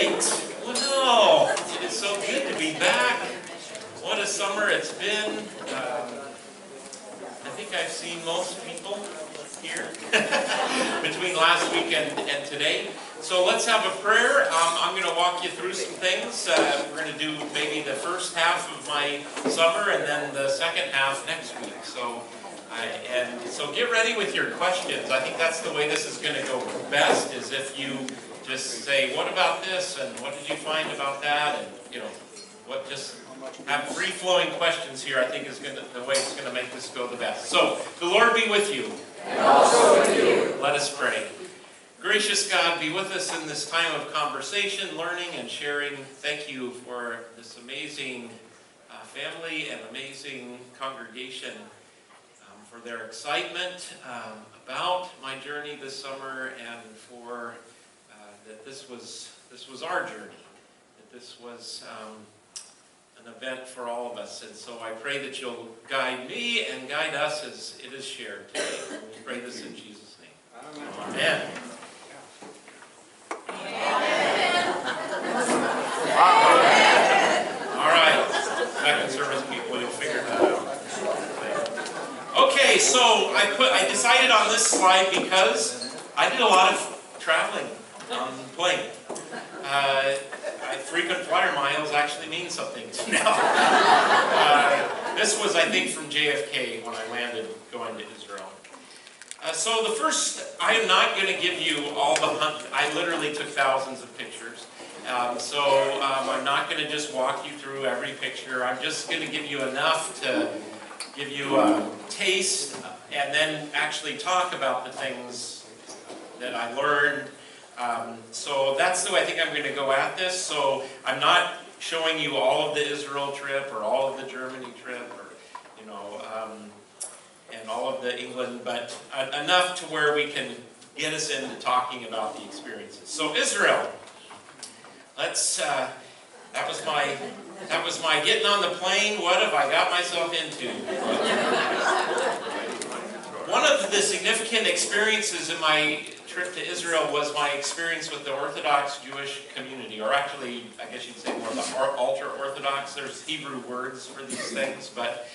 right. Well, it is so good to be back. What a summer it's been. I think I've seen most people here between last week and today. So let's have a prayer. I'm going to walk you through some things. We're going to do maybe the first half of my summer and then the second half next week. So get ready with your questions. I think that's the way this is going to go best, is if you just say, what about this, and what did you find about that, and just have free-flowing questions here. I think is the way it's going to make this go the best. So, the Lord be with you. And also with you. Let us pray. Gracious God, be with us in this time of conversation, learning, and sharing. Thank you for this amazing family and amazing congregation, for their excitement about my journey this summer, and for that this was our journey, that this was an event for all of us. And so I pray that you'll guide me and guide us as it is shared today. We pray this in Jesus' name. Amen. All right, second service people, you'll figure that out. Okay, so I decided on this slide because I did a lot of traveling on the plane. Frequent flyer miles actually mean something now. This was, I think, from JFK when I landed going to Israel. So the first, I am not going to give you all the hunt. I literally took thousands of pictures. I'm not going to just walk you through every picture. I'm just going to give you enough to give you a taste and then actually talk about the things that I learned. So that's the way I think I'm going to go at this. So I'm not showing you all of the Israel trip or all of the Germany trip, or and all of the England, but enough to where we can get us into talking about the experiences. So Israel. Let's. That was my getting on the plane. What have I got myself into? One of the significant experiences in my trip to Israel was my experience with the Orthodox Jewish community, or actually, I guess you'd say more the ultra-Orthodox. There's Hebrew words for these things, but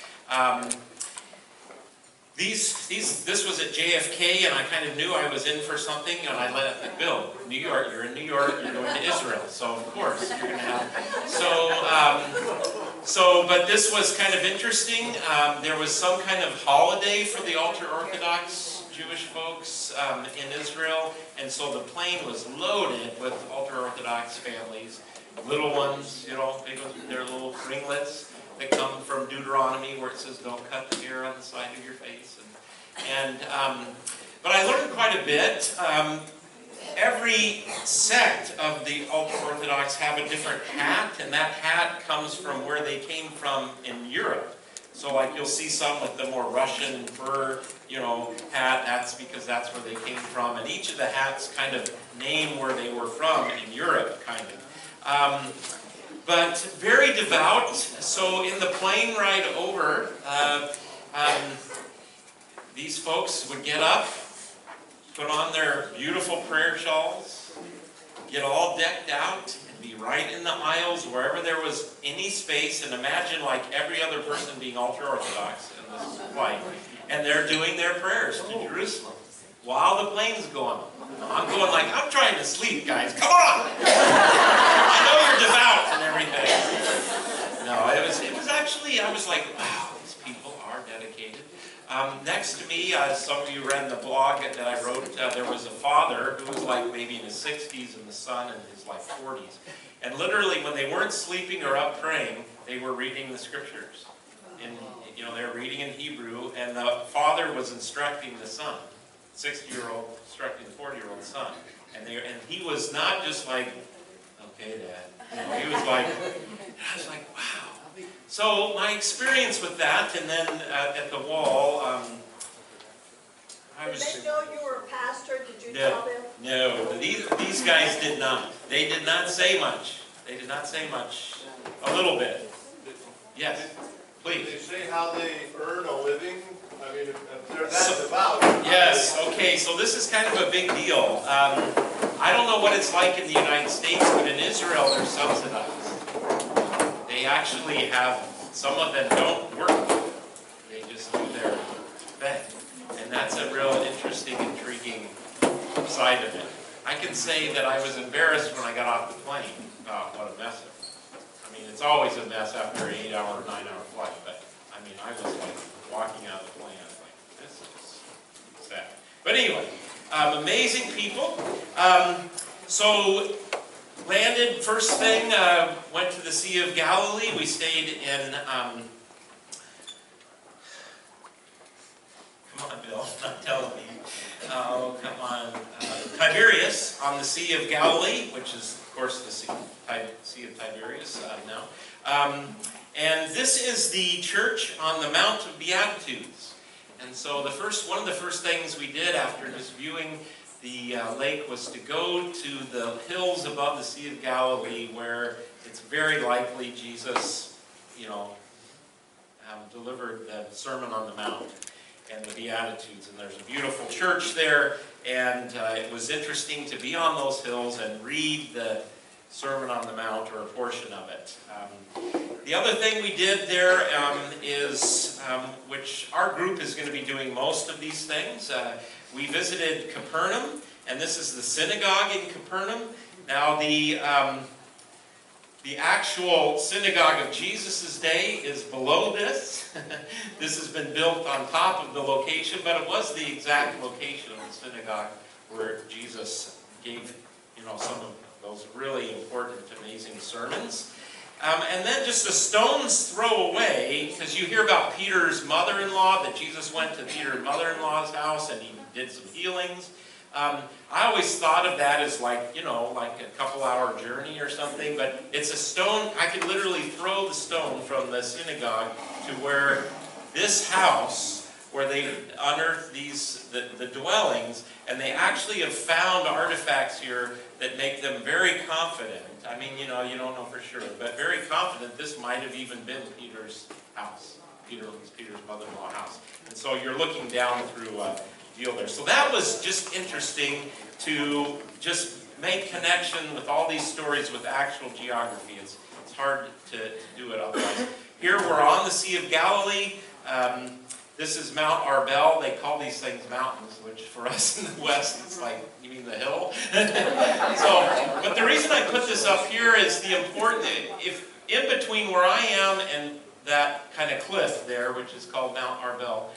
this was at JFK, and I kind of knew I was in for something, and I let it, Bill, New York, you're in New York, you're going to Israel, so of course you're going to have, but this was kind of interesting. There was some kind of holiday for the ultra-Orthodox Jewish folks in Israel, and so the plane was loaded with ultra-Orthodox families, little ones, big ones, their little ringlets that come from Deuteronomy, where it says don't cut the hair on the side of your face. But I learned quite a bit. Every sect of the ultra-Orthodox have a different hat, and that hat comes from where they came from in Europe. So like you'll see some with the more Russian fur, hat, that's because that's where they came from. And each of the hats kind of name where they were from in Europe, kind of. But very devout. So in the plane ride over, these folks would get up, put on their beautiful prayer shawls, get all decked out, and be right in the aisles wherever there was any space, and imagine like every other person being ultra-Orthodox in this flight. And they're doing their prayers to Jerusalem while the plane's going on. I'm going like, I'm trying to sleep, guys. Come on! I know you're devout and everything. No, it was actually, I was like, wow, these people are dedicated. Next to me, some of you read the blog that I wrote, there was a father who was like maybe in his 60s and the son in his like 40s. And literally when they weren't sleeping or up praying, they were reading the scriptures. And they were reading in Hebrew, and the father was instructing the son, 60-year-old instructing the 40-year-old son. And he was not just like, okay, Dad. He was like, I was like, wow. So my experience with that, and then at the wall, Did they know you were a pastor? Did you tell them? No, these guys did not. They did not say much. They did not say much. A little bit. Yes, please. Did they say how they earn a living? I mean, if they're that devout. Yes, okay, so this is kind of a big deal. I I don't know what it's like in the United States, but in Israel they're subsidized. They actually have, some of them don't work. They just do their thing. And that's a real interesting, intriguing side of it. I can say that I was embarrassed when I got off the plane about what a mess it was. I mean, it's always a mess after an 8-hour, 9-hour flight, but I mean, I was like walking out of the plane, I was like, this is sad. But anyway, amazing people. So landed, first thing, went to the Sea of Galilee. We stayed in, come on, Bill, not telling me. Oh, come on. Tiberias on the Sea of Galilee, which is, of course, the Sea of Tiberias now. And this is the church on the Mount of Beatitudes. And so one of the first things we did after just viewing the lake was to go to the hills above the Sea of Galilee, where it's very likely Jesus, delivered the Sermon on the Mount and the Beatitudes. And there's a beautiful church there, and it was interesting to be on those hills and read the Sermon on the Mount, or a portion of it. The other thing we did there is, which our group is going to be doing most of these things, we visited Capernaum, and this is the synagogue in Capernaum. Now the actual synagogue of Jesus' day is below this. This has been built on top of the location, but it was the exact location of the synagogue where Jesus gave, some of those really important, amazing sermons. And then just a stone's throw away, because you hear about Peter's mother-in-law, that Jesus went to Peter's mother-in-law's house and he did some healings. I always thought of that as like a couple-hour journey or something, but it's a stone. I could literally throw the stone from the synagogue to where this house, where they unearthed the dwellings, and they actually have found artifacts here that make them very confident. I mean, you don't know for sure, but very confident this might have even been Peter's house, Peter's mother-in-law house. And so you're looking down through a deal there. So that was just interesting to just make connection with all these stories with actual geography. It's hard to do it otherwise. Here we're on the Sea of Galilee. This is Mount Arbel. They call these things mountains, which for us in the West, it's like, you mean the hill? But the reason I put this up here is the important, if in between where I am and that kind of cliff there, which is called Mount Arbel,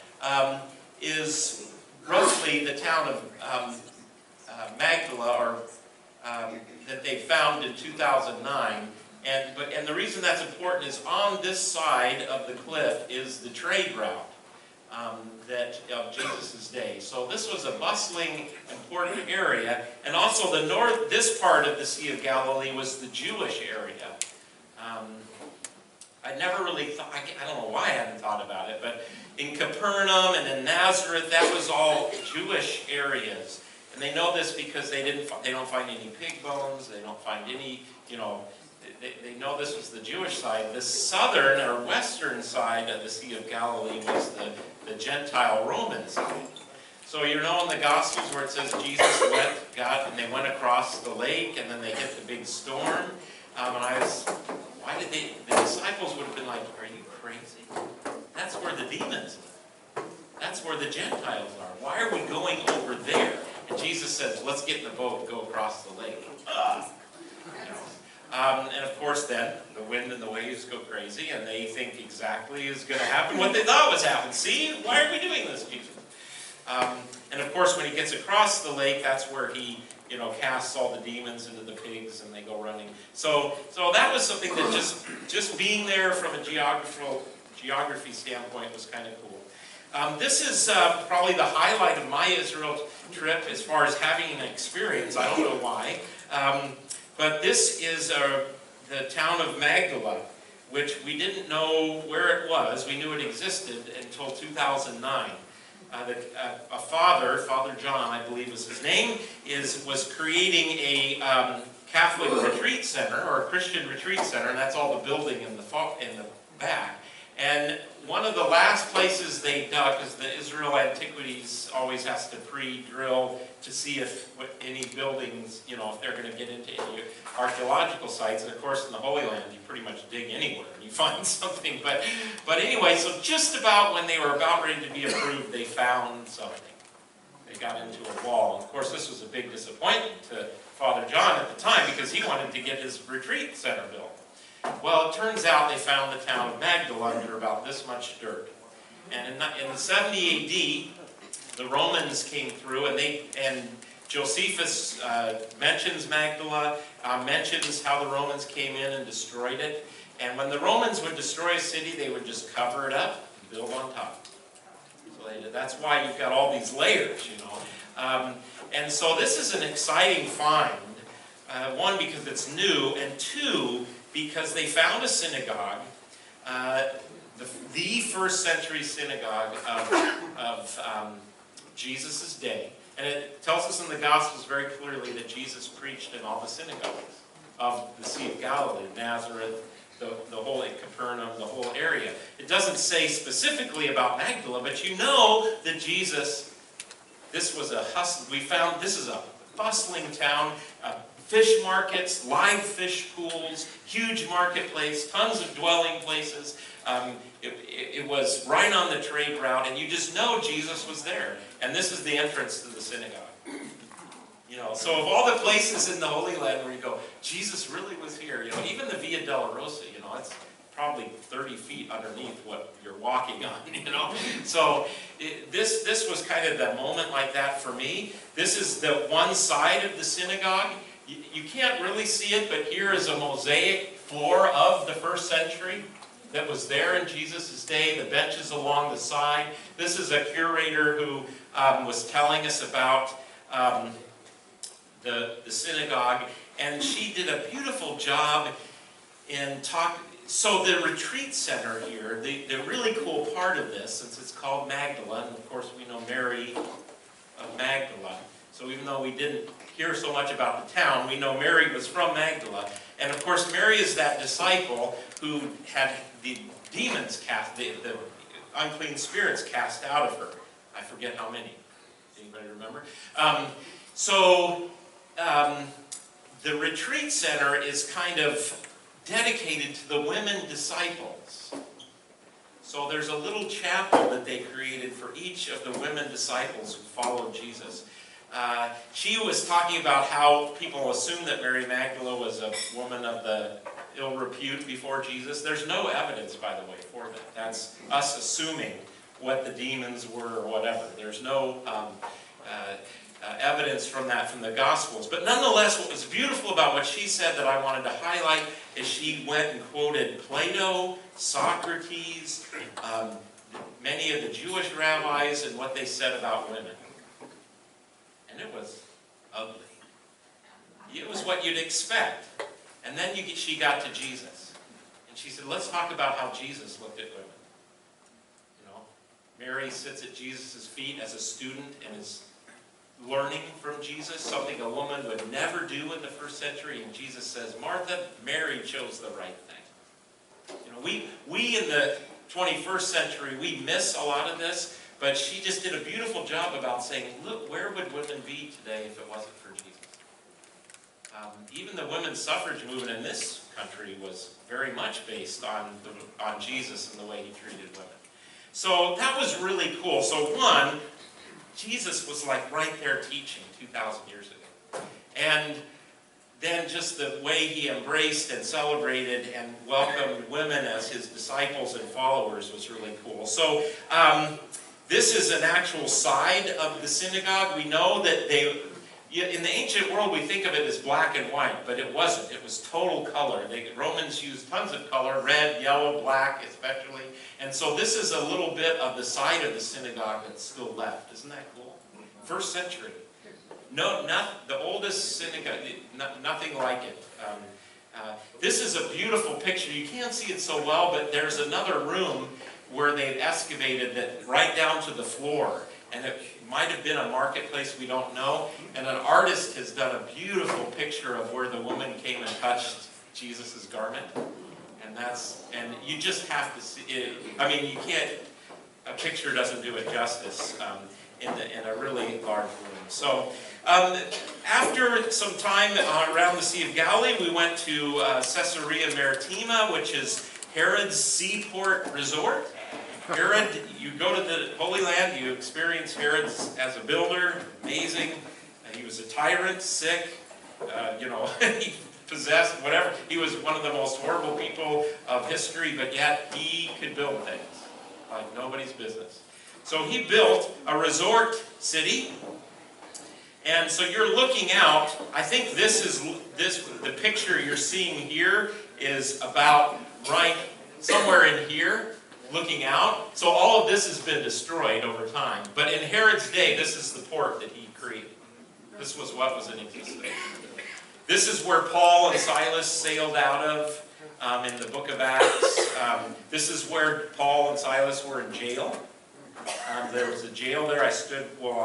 is roughly the town of Magdala, or that they found in 2009. And the reason that's important is on this side of the cliff is the trade route of Jesus' day. So this was a bustling, important area. And also this part of the Sea of Galilee was the Jewish area. I never really thought, I don't know why I hadn't thought about it, but in Capernaum and in Nazareth, that was all Jewish areas. And they know this because they don't find any pig bones, they don't find any, they know this was the Jewish side. The southern or western side of the Sea of Galilee was the Gentile Roman side. So in the Gospels where it says Jesus and they went across the lake, and then they hit the big storm. The disciples would have been like, are you crazy? That's where the demons live. That's where the Gentiles are. Why are we going over there? And Jesus says, let's get in the boat and go across the lake. And of course then, the wind and the waves go crazy, and they think exactly is going to happen what they thought was happening. See? Why are we doing this, Jesus? And of course, when he gets across the lake, that's where he, casts all the demons into the pigs, and they go running. So that was something that just being there from a geography standpoint was kind of cool. This is probably the highlight of my Israel trip as far as having an experience. I don't know why. But this is the town of Magdala, which we didn't know where it was. We knew it existed until 2009. Father John, I believe was his name, was creating a Catholic retreat center, or a Christian retreat center, and that's all the building in the back. And one of the last places they dug, because the Israel Antiquities always has to pre-drill to see if any buildings, if they're going to get into any archaeological sites. And of course, in the Holy Land, you pretty much dig anywhere and you find something. But anyway, so just about when they were about ready to be approved, they found something. They got into a wall. And of course, this was a big disappointment to Father John at the time because he wanted to get his retreat center built. Well, it turns out they found the town of Magdala under about this much dirt. And in 70 AD, the Romans came through, and Josephus mentions Magdala, mentions how the Romans came in and destroyed it. And when the Romans would destroy a city, they would just cover it up and build on top. So that's why you've got all these layers, And so this is an exciting find. One, because it's new, and two, because they found a synagogue, the first century synagogue of Jesus' day. And it tells us in the Gospels very clearly that Jesus preached in all the synagogues of the Sea of Galilee, Nazareth, the whole Capernaum, the whole area. It doesn't say specifically about Magdala, but you know that Jesus, this is a bustling town, fish markets, live fish pools, huge marketplace, tons of dwelling places. It was right on the trade route, and you just know Jesus was there. And this is the entrance to the synagogue. So of all the places in the Holy Land where you go, Jesus really was here. Even the Via Dolorosa, it's probably 30 feet underneath what you're walking on, So this was kind of the moment like that for me. This is the one side of the synagogue. You can't really see it, but here is a mosaic floor of the first century that was there in Jesus' day, the benches along the side. This is a curator who was telling us about the synagogue, and she did a beautiful job in talking. So the retreat center here, the really cool part of this, since it's called Magdala, and of course we know Mary of Magdala, so even though we didn't hear so much about the town, we know Mary was from Magdala. And of course, Mary is that disciple who had the demons cast, the unclean spirits cast out of her. I forget how many. Anybody remember? The retreat center is kind of dedicated to the women disciples. So there's a little chapel that they created for each of the women disciples who followed Jesus. She was talking about how people assume that Mary Magdala was a woman of the ill repute before Jesus. There's no evidence, by the way, for that. That's us assuming what the demons were or whatever. There's no evidence from the Gospels. But nonetheless, what was beautiful about what she said that I wanted to highlight is she went and quoted Plato, Socrates, many of the Jewish rabbis, and what they said about women. And it was ugly. It was what you'd expect. And then she got to Jesus. And she said, let's talk about how Jesus looked at women. Mary sits at Jesus' feet as a student and is learning from Jesus, something a woman would never do in the first century. And Jesus says, Martha, Mary chose the right thing. We in the 21st century, we miss a lot of this. But she just did a beautiful job about saying, look, where would women be today if it wasn't for Jesus? Even the women's suffrage movement in this country was very much based on Jesus and the way he treated women. So that was really cool. So one, Jesus was like right there teaching 2,000 years ago. And then just the way he embraced and celebrated and welcomed women as his disciples and followers was really cool. So this is an actual side of the synagogue. We know that in the ancient world, we think of it as black and white, but it wasn't. It was total color. The Romans used tons of color, red, yellow, black especially. And so this is a little bit of the side of the synagogue that's still left. Isn't that cool? First century. No, not the oldest synagogue, nothing like it. This is a beautiful picture. You can't see it so well, but there's another room where they've excavated that right down to the floor. And it might have been a marketplace, we don't know. And an artist has done a beautiful picture of where the woman came and touched Jesus' garment. And you just have to see it. I mean, you can't, a picture doesn't do it justice in a really large room. So after some time around the Sea of Galilee, we went to Caesaria Maritima, which is Herod's seaport resort. Herod, you go to the Holy Land, you experience Herod as a builder, amazing. He was a tyrant, sick, he possessed, whatever. He was one of the most horrible people of history, but yet he could build things like nobody's business. So he built a resort city. And so you're looking out. I think the picture you're seeing here is about right somewhere in here, looking out. So all of this has been destroyed over time. But in Herod's day, this is the port that he created. This was what was in existence. This is where Paul and Silas sailed out of in the book of Acts. This is where Paul and Silas were in jail. There was a jail there. I'll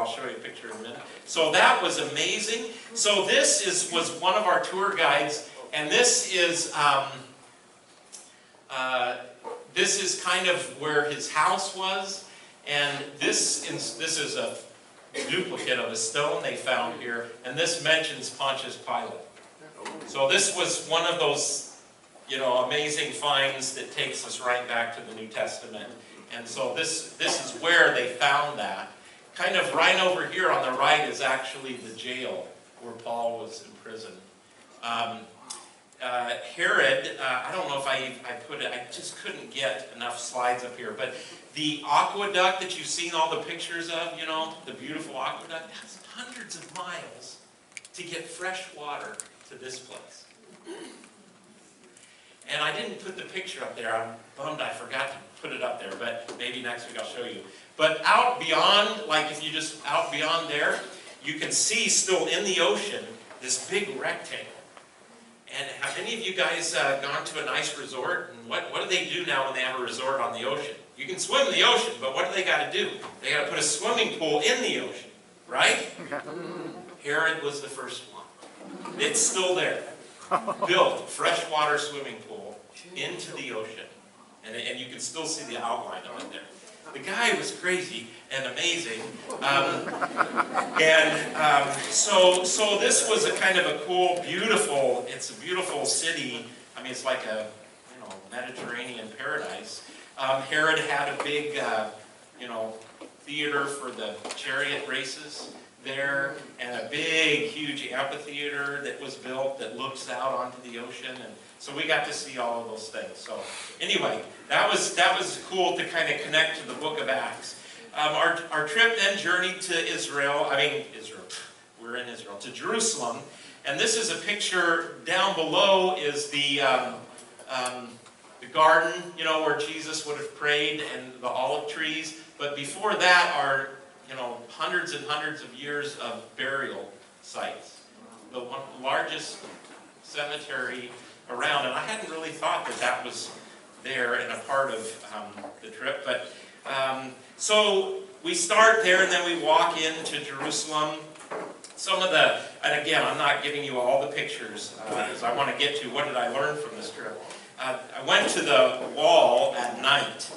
show you a picture in a minute. So that was amazing. So this was one of our tour guides, and this is kind of where his house was, and this is a duplicate of a stone they found here, and this mentions Pontius Pilate. So this was one of those, amazing finds that takes us right back to the New Testament. And so this is where they found that. Kind of right over here on the right is actually the jail where Paul was imprisoned. Herod, I don't know if I put it, I just couldn't get enough slides up here, but the aqueduct that you've seen all the pictures of, the beautiful aqueduct, that's hundreds of miles to get fresh water to this place. And I didn't put the picture up there. I'm bummed I forgot to put it up there, but maybe next week I'll show you. But out beyond, if you just out beyond there, you can see still in the ocean this big rectangle. And have any of you guys gone to a nice resort? And what do they do now when they have a resort on the ocean? You can swim in the ocean, but what do they got to do? They got to put a swimming pool in the ocean, right? Herod was the first one. It's still there. Built freshwater swimming pool into the ocean. And you can still see the outline of it there. The guy was crazy and amazing. So this was a kind of a cool, beautiful, it's a beautiful city. I mean, it's like a, Mediterranean paradise. Herod had a big, theater for the chariot races there, and a big, huge amphitheater that was built that looks out onto the ocean, and so we got to see all of those things. So anyway, that was cool to kind of connect to the book of Acts. Our trip then journeyed to Israel. We're in Israel, to Jerusalem, and this is a picture. Down below is the garden, where Jesus would have prayed, and the olive trees. But before that are hundreds and hundreds of years of burial sites. The largest cemetery around, and I hadn't really thought that was there and a part of the trip. But so we start there, and then we walk into Jerusalem. And again, I'm not giving you all the pictures, because I want to get to what did I learn from this trip. I went to the wall at night,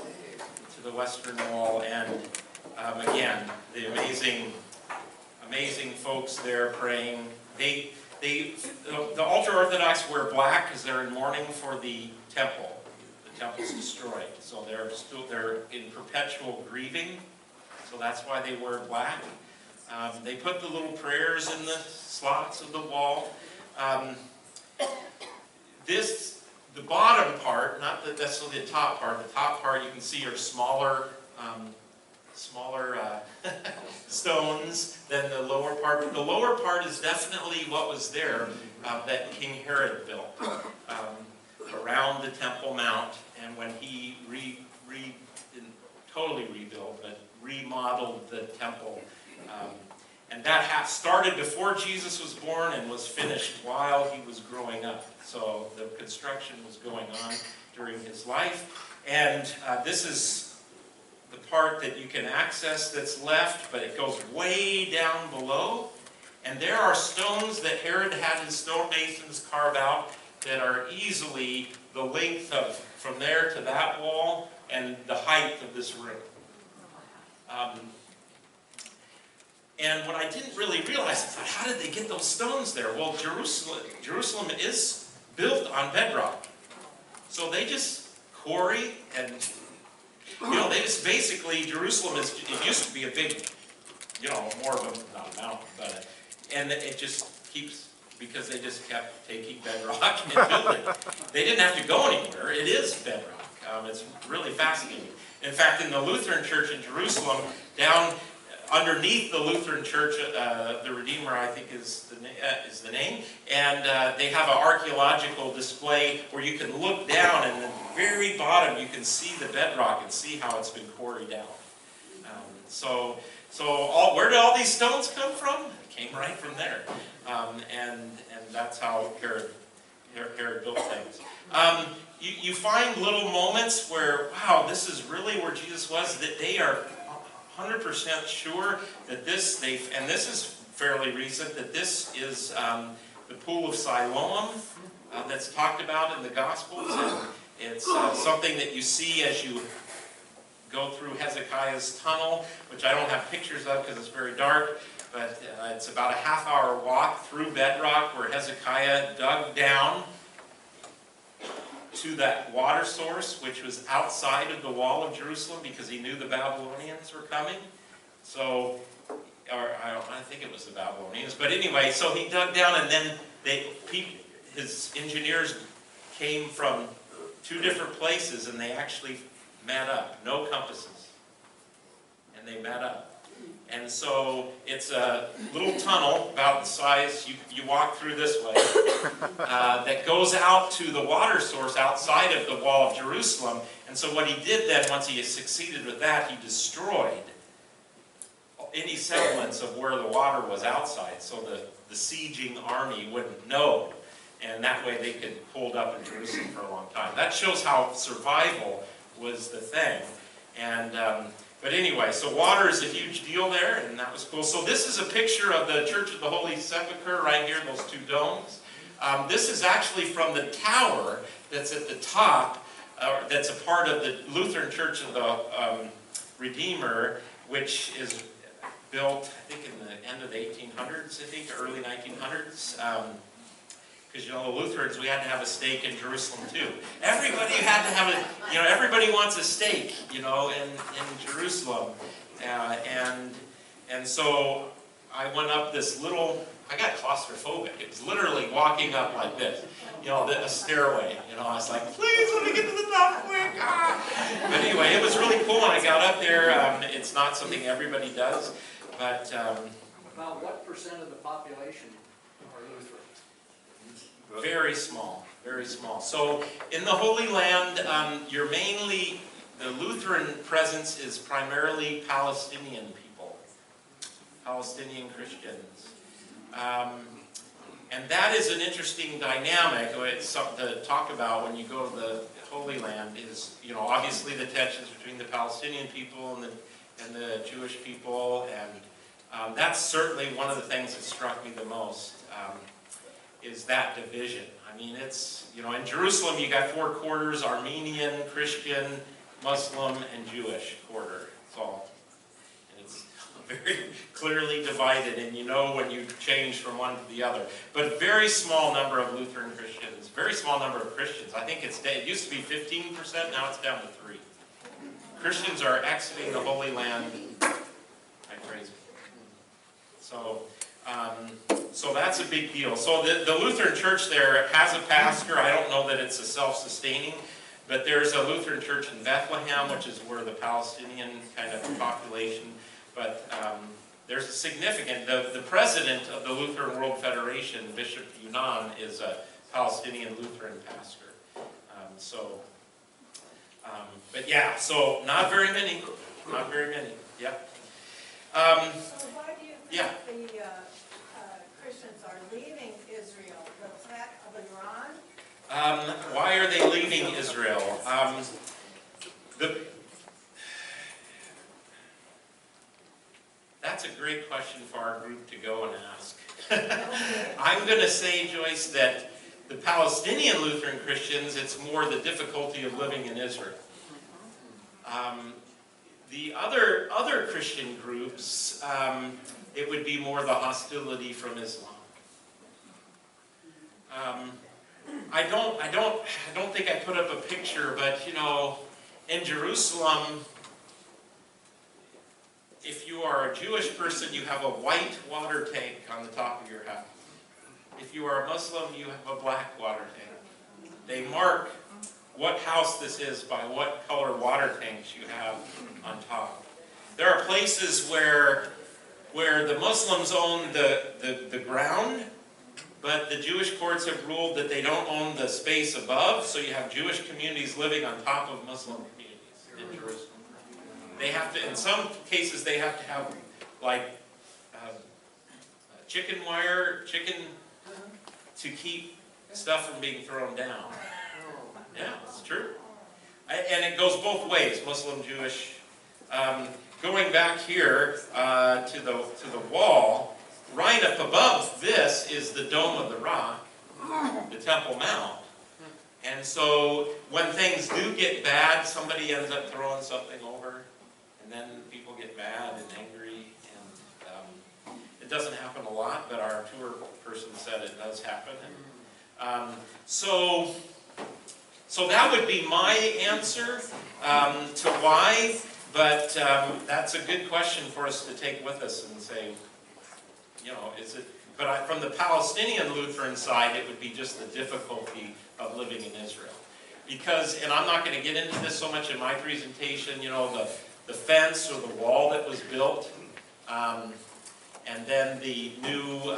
to the Western Wall, and again, the amazing folks there praying. The ultra-Orthodox wear black because they're in mourning for the temple. The temple's destroyed, so they're in perpetual grieving. So that's why they wear black. They put the little prayers in the slots of the wall. The bottom part, not necessarily the top part. The top part you can see are smaller stones than the lower part. But the lower part is definitely what was there that King Herod built around the Temple Mount, and when he didn't totally rebuild, but remodeled the temple. And that started before Jesus was born and was finished while he was growing up. So the construction was going on during his life. And this is the part that you can access that's left, but it goes way down below. And there are stones that Herod had his stonemasons carve out that are easily the length of from there to that wall and the height of this room. And what I didn't really realize, I thought, how did they get those stones there? Well, Jerusalem is built on bedrock. So they just quarry and, they just basically, Jerusalem it used to be a big, more of a, not a mountain, but, and it just keeps, because they just kept taking bedrock and building. They didn't have to go anywhere. It is bedrock. It's really fascinating. In fact, in the Lutheran Church in Jerusalem, down underneath the Lutheran Church, the Redeemer, I think, is the name, and they have an archaeological display where you can look down, and at the very bottom you can see the bedrock and see how it's been quarried out. Where did all these stones come from? They came right from there, and that's how Herod built things. You find little moments where, wow, this is really where Jesus was, that they are 100% sure that this is fairly recent, that this is the pool of Siloam that's talked about in the Gospels. And it's something that you see as you go through Hezekiah's tunnel, which I don't have pictures of because it's very dark, but it's about a half-hour walk through bedrock where Hezekiah dug down to that water source, which was outside of the wall of Jerusalem, because he knew the Babylonians were coming. So, I think it was the Babylonians, but anyway, so he dug down, and then his engineers came from 2 different places, and they actually met up. No compasses, and they met up. And so it's a little tunnel about the size, you walk through this way, that goes out to the water source outside of the wall of Jerusalem. And so what he did then, once he succeeded with that, he destroyed any semblance of where the water was outside, so the sieging army wouldn't know. And that way they could hold up in Jerusalem for a long time. That shows how survival was the thing. And but anyway, so water is a huge deal there, and that was cool. So this is a picture of the Church of the Holy Sepulchre right here, those 2 domes. This is actually from the tower that's at the top, that's a part of the Lutheran Church of the Redeemer, which is built, I think, in the end of the 1800s, I think, early 1900s. Because, the Lutherans, we had to have a stake in Jerusalem, too. Everybody had to have everybody wants a stake, in Jerusalem. And so I went up this I got claustrophobic. It was literally walking up like this, a stairway. I was like, please let me get to the top quick. Ah! But anyway, it was really cool when I got up there. It's not something everybody does, but... About what percent of the population are Lutherans? Very small, very small. So in the Holy Land, the Lutheran presence is primarily Palestinian people, Palestinian Christians. And that is an interesting dynamic. It's something to talk about when you go to the Holy Land is, obviously the tensions between the Palestinian people and the Jewish people. And that's certainly one of the things that struck me the most. Is that division. I mean, it's, in Jerusalem you got 4 quarters, Armenian, Christian, Muslim, and Jewish quarter. It's all. And it's very clearly divided, and when you change from one to the other. But a very small number of Lutheran Christians, very small number of Christians. I think it used to be 15%, now it's down to 3. Christians are exiting the Holy Land like crazy. So that's a big deal. So the Lutheran church there has a pastor. I don't know that it's a self-sustaining, but there's a Lutheran church in Bethlehem, which is where the Palestinian kind of population, but there's a significant, the president of the Lutheran World Federation, Bishop Yunnan, is a Palestinian Lutheran pastor. But yeah, so not very many, yep. So why do you think the Christians are leaving Israel? The threat of Iran? Why are they leaving Israel? That's a great question for our group to go and ask. I'm going to say, Joyce, that The Palestinian Lutheran Christians, it's more the difficulty of living in Israel. The other Christian groups, it would be more the hostility from Islam. I don't think I put up a picture, but in Jerusalem, if you are a Jewish person, you have a white water tank on the top of your house. If you are a Muslim, you have a black water tank. They mark what house this is by what color water tanks you have on top. There are places where the Muslims own the ground, but the Jewish courts have ruled that they don't own the space above, so you have Jewish communities living on top of Muslim communities in Jerusalem. They have to, in some cases, they have to have like chicken wire, to keep stuff from being thrown down. Yeah, it's true. And it goes both ways, Muslim, Jewish. Going back here to the wall, right up above this is the Dome of the Rock, the Temple Mount. And so when things do get bad, somebody ends up throwing something over, and then people get mad and angry. And it doesn't happen a lot, but our tour person said it does happen. So that would be my answer to why, but that's a good question for us to take with us and say, is it? But from the Palestinian Lutheran side, it would be just the difficulty of living in Israel. Because, and I'm not going to get into this so much in my presentation, the fence or the wall that was built, and then the new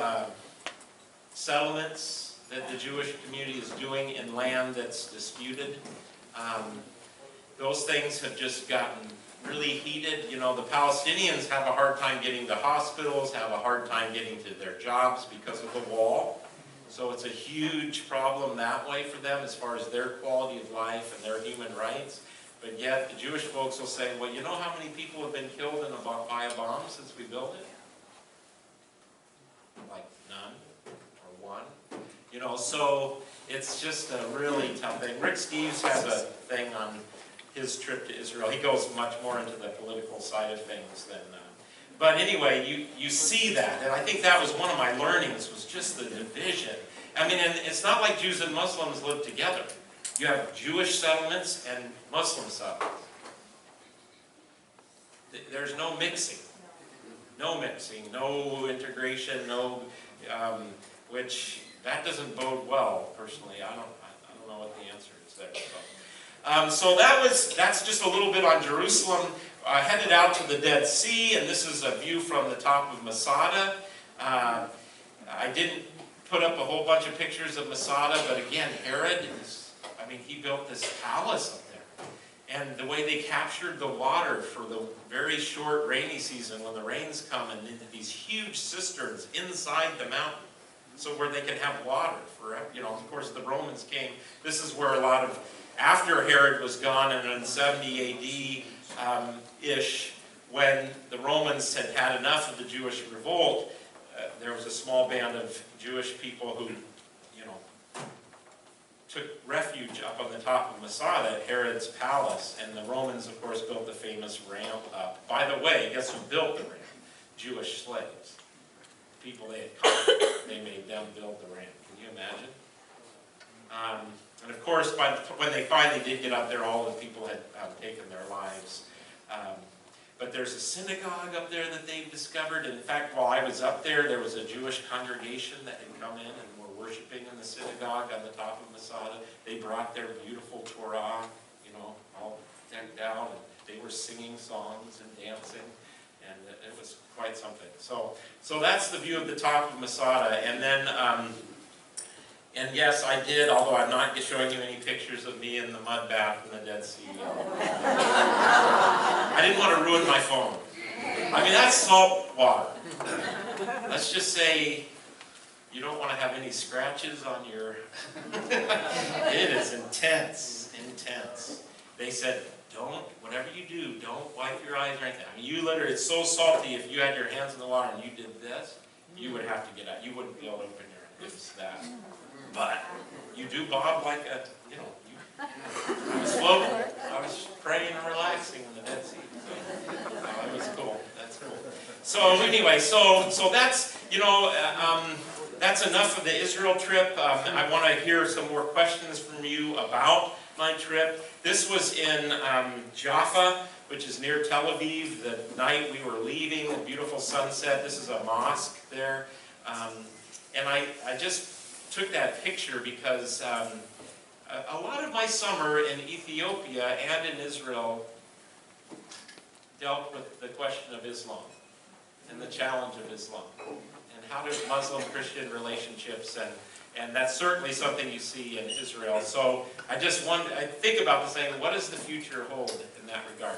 settlements that the Jewish community is doing in land that's disputed. Those things have just gotten really heated. The Palestinians have a hard time getting to hospitals, have a hard time getting to their jobs because of the wall. So it's a huge problem that way for them as far as their quality of life and their human rights. But yet the Jewish folks will say, well, you know how many people have been killed by a bomb since we built it? Like none or one. So it's just a really tough thing. Rick Steves has a thing on his trip to Israel. He goes much more into the political side of things than... But anyway, you see that, and I think that was one of my learnings, was just the division. And it's not like Jews and Muslims live together. You have Jewish settlements and Muslim settlements. There's no mixing. No mixing, no integration, which that doesn't bode well, personally. I don't know what the answer is there. So that's just a little bit on Jerusalem. Headed out to the Dead Sea, and this is a view from the top of Masada. I didn't put up a whole bunch of pictures of Masada, but again, Herod, he built this palace up there. And the way they captured the water for the very short rainy season, when the rains come, and into these huge cisterns inside the mountain, so where they could have water for, of course the Romans came. This is where a lot of, after Herod was gone, and in 70 AD, ish, when the Romans had had enough of the Jewish revolt, there was a small band of Jewish people who, took refuge up on the top of Masada at Herod's palace, and the Romans, of course, built the famous ramp up. By the way, guess who built the ramp? Jewish slaves. People they had conquered, they made them build the ramp. Can you imagine? And of course, when they finally did get up there, all the people had taken their lives. But there's a synagogue up there that they've discovered. And in fact, while I was up there was a Jewish congregation that had come in and were worshiping in the synagogue on the top of Masada. They brought their beautiful Torah, all decked out, and they were singing songs and dancing, and it was quite something. So that's the view of the top of Masada. And then, and yes, I did, although I'm not showing you any pictures of me in the mud bath in the Dead Sea. I didn't want to ruin my phone. That's salt water. Let's just say you don't want to have any scratches on your... It is intense. They said, whatever you do, don't wipe your eyes or anything. You literally, it's so salty, if you had your hands in the water and you did this, you would have to get out. You wouldn't be able to open your eyes. It's that. But you do bob like a, you know, I was floating. I was praying and relaxing in the Dead Sea. So, it was cool. That's cool. So anyway, so that's, you know, that's enough of the Israel trip. I want to hear some more questions from you about my trip. This was in Jaffa, which is near Tel Aviv. The night we were leaving, a beautiful sunset. This is a mosque there. And I just took that picture because a lot of my summer in Ethiopia and in Israel dealt with the question of Islam and the challenge of Islam. And how do Muslim-Christian relationships, and that's certainly something you see in Israel. So I think about this saying, what does the future hold in that regard?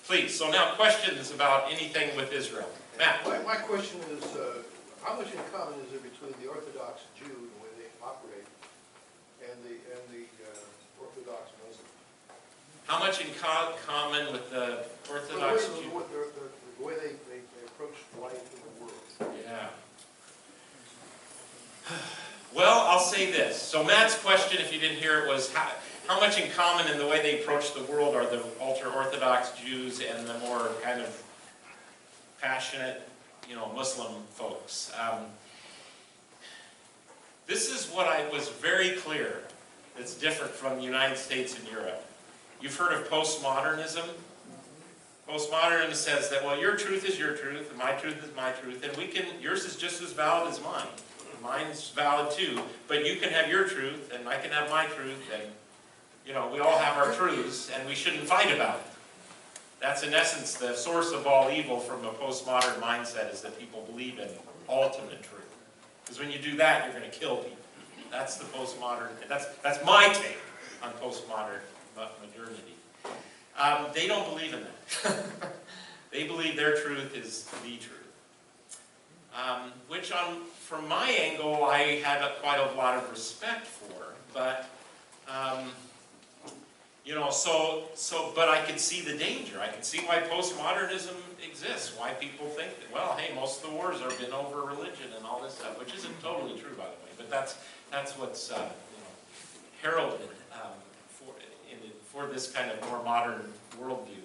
Please, so now questions about anything with Israel. Matt? My question is, how much in common is there between the Orthodox Jew, the way they operate, and the Orthodox Muslim? How much in common with the Orthodox Jew? The way they approach life in the world. Yeah. Well, I'll say this. So Matt's question, if you didn't hear it, was how much in common in the way they approach the world are the ultra-Orthodox Jews and the more kind of passionate, you know, Muslim folks. This is what I was very clear that's different from the United States and Europe. You've heard of postmodernism? Postmodernism says that, well, your truth is your truth, and my truth is my truth, and yours is just as valid as mine. Mine's valid too, but you can have your truth, and I can have my truth, and, you know, we all have our truths, and we shouldn't fight about it. That's in essence the source of all evil from a postmodern mindset, is that people believe in ultimate truth. Because when you do that, you're going to kill people. That's the postmodern, that's my take on postmodern modernity. They don't believe in that. They believe their truth is the truth. Which from my angle, I had quite a lot of respect for, but you know, but I could see the danger. I could see why postmodernism exists, why people think that, well, hey, most of the wars have been over religion and all this stuff, which isn't totally true, by the way, but that's what's you know, heralded for this kind of more modern worldview.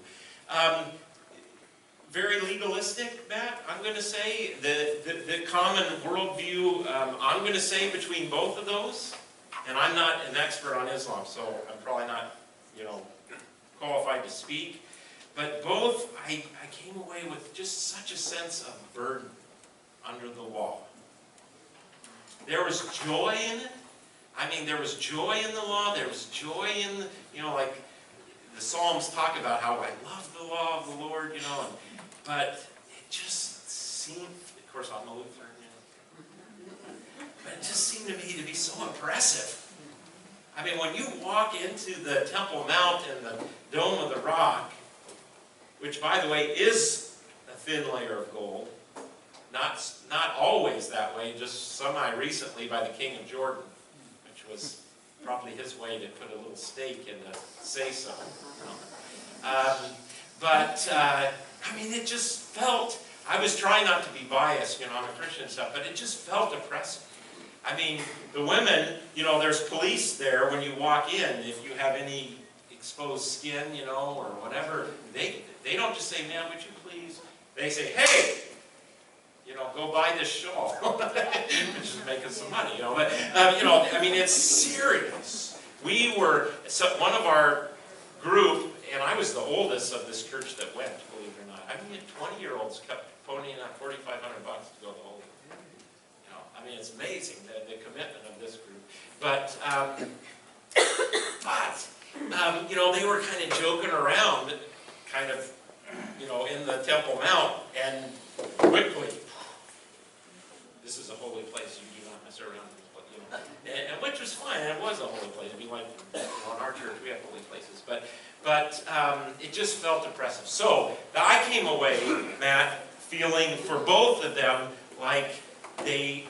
Very legalistic, Matt, I'm going to say. The common worldview, I'm going to say between both of those, and I'm not an expert on Islam, so I'm probably not, you know, qualified to speak, but both, I came away with just such a sense of burden under the law. There was joy in it. I mean, there was joy in the law. There was joy in, you know, like the Psalms talk about how I love the law of the Lord, you know, but it just seemed, of course I'm a Lutheran, you know, but it just seemed to me to be so oppressive. I mean, when you walk into the Temple Mount and the Dome of the Rock, which, by the way, is a thin layer of gold, not always that way, just semi-recently by the King of Jordan, which was probably his way to put a little stake in the say-so. I mean, it just felt, I was trying not to be biased, you know, I'm a Christian and stuff, but it just felt oppressive. I mean, the women, you know, there's police there when you walk in. If you have any exposed skin, you know, or whatever, they don't just say, ma'am, would you please? They say, hey, you know, go buy this shawl. Which is making some money, you know. But, you know, I mean, it's serious. We were, one of our group, and I was the oldest of this church that went, believe it or not. I mean, 20-year-olds kept ponying up $4,500 to go to Holy. I mean, it's amazing, the commitment of this group. But you know, they were kind of joking around, kind of, you know, in the Temple Mount, and quickly, this is a holy place, you do not mess around with, you know. And which was fine, and it was a holy place. I mean, like, you know, in our church, we have holy places. But it just felt oppressive. So, I came away, Matt, feeling for both of them like they,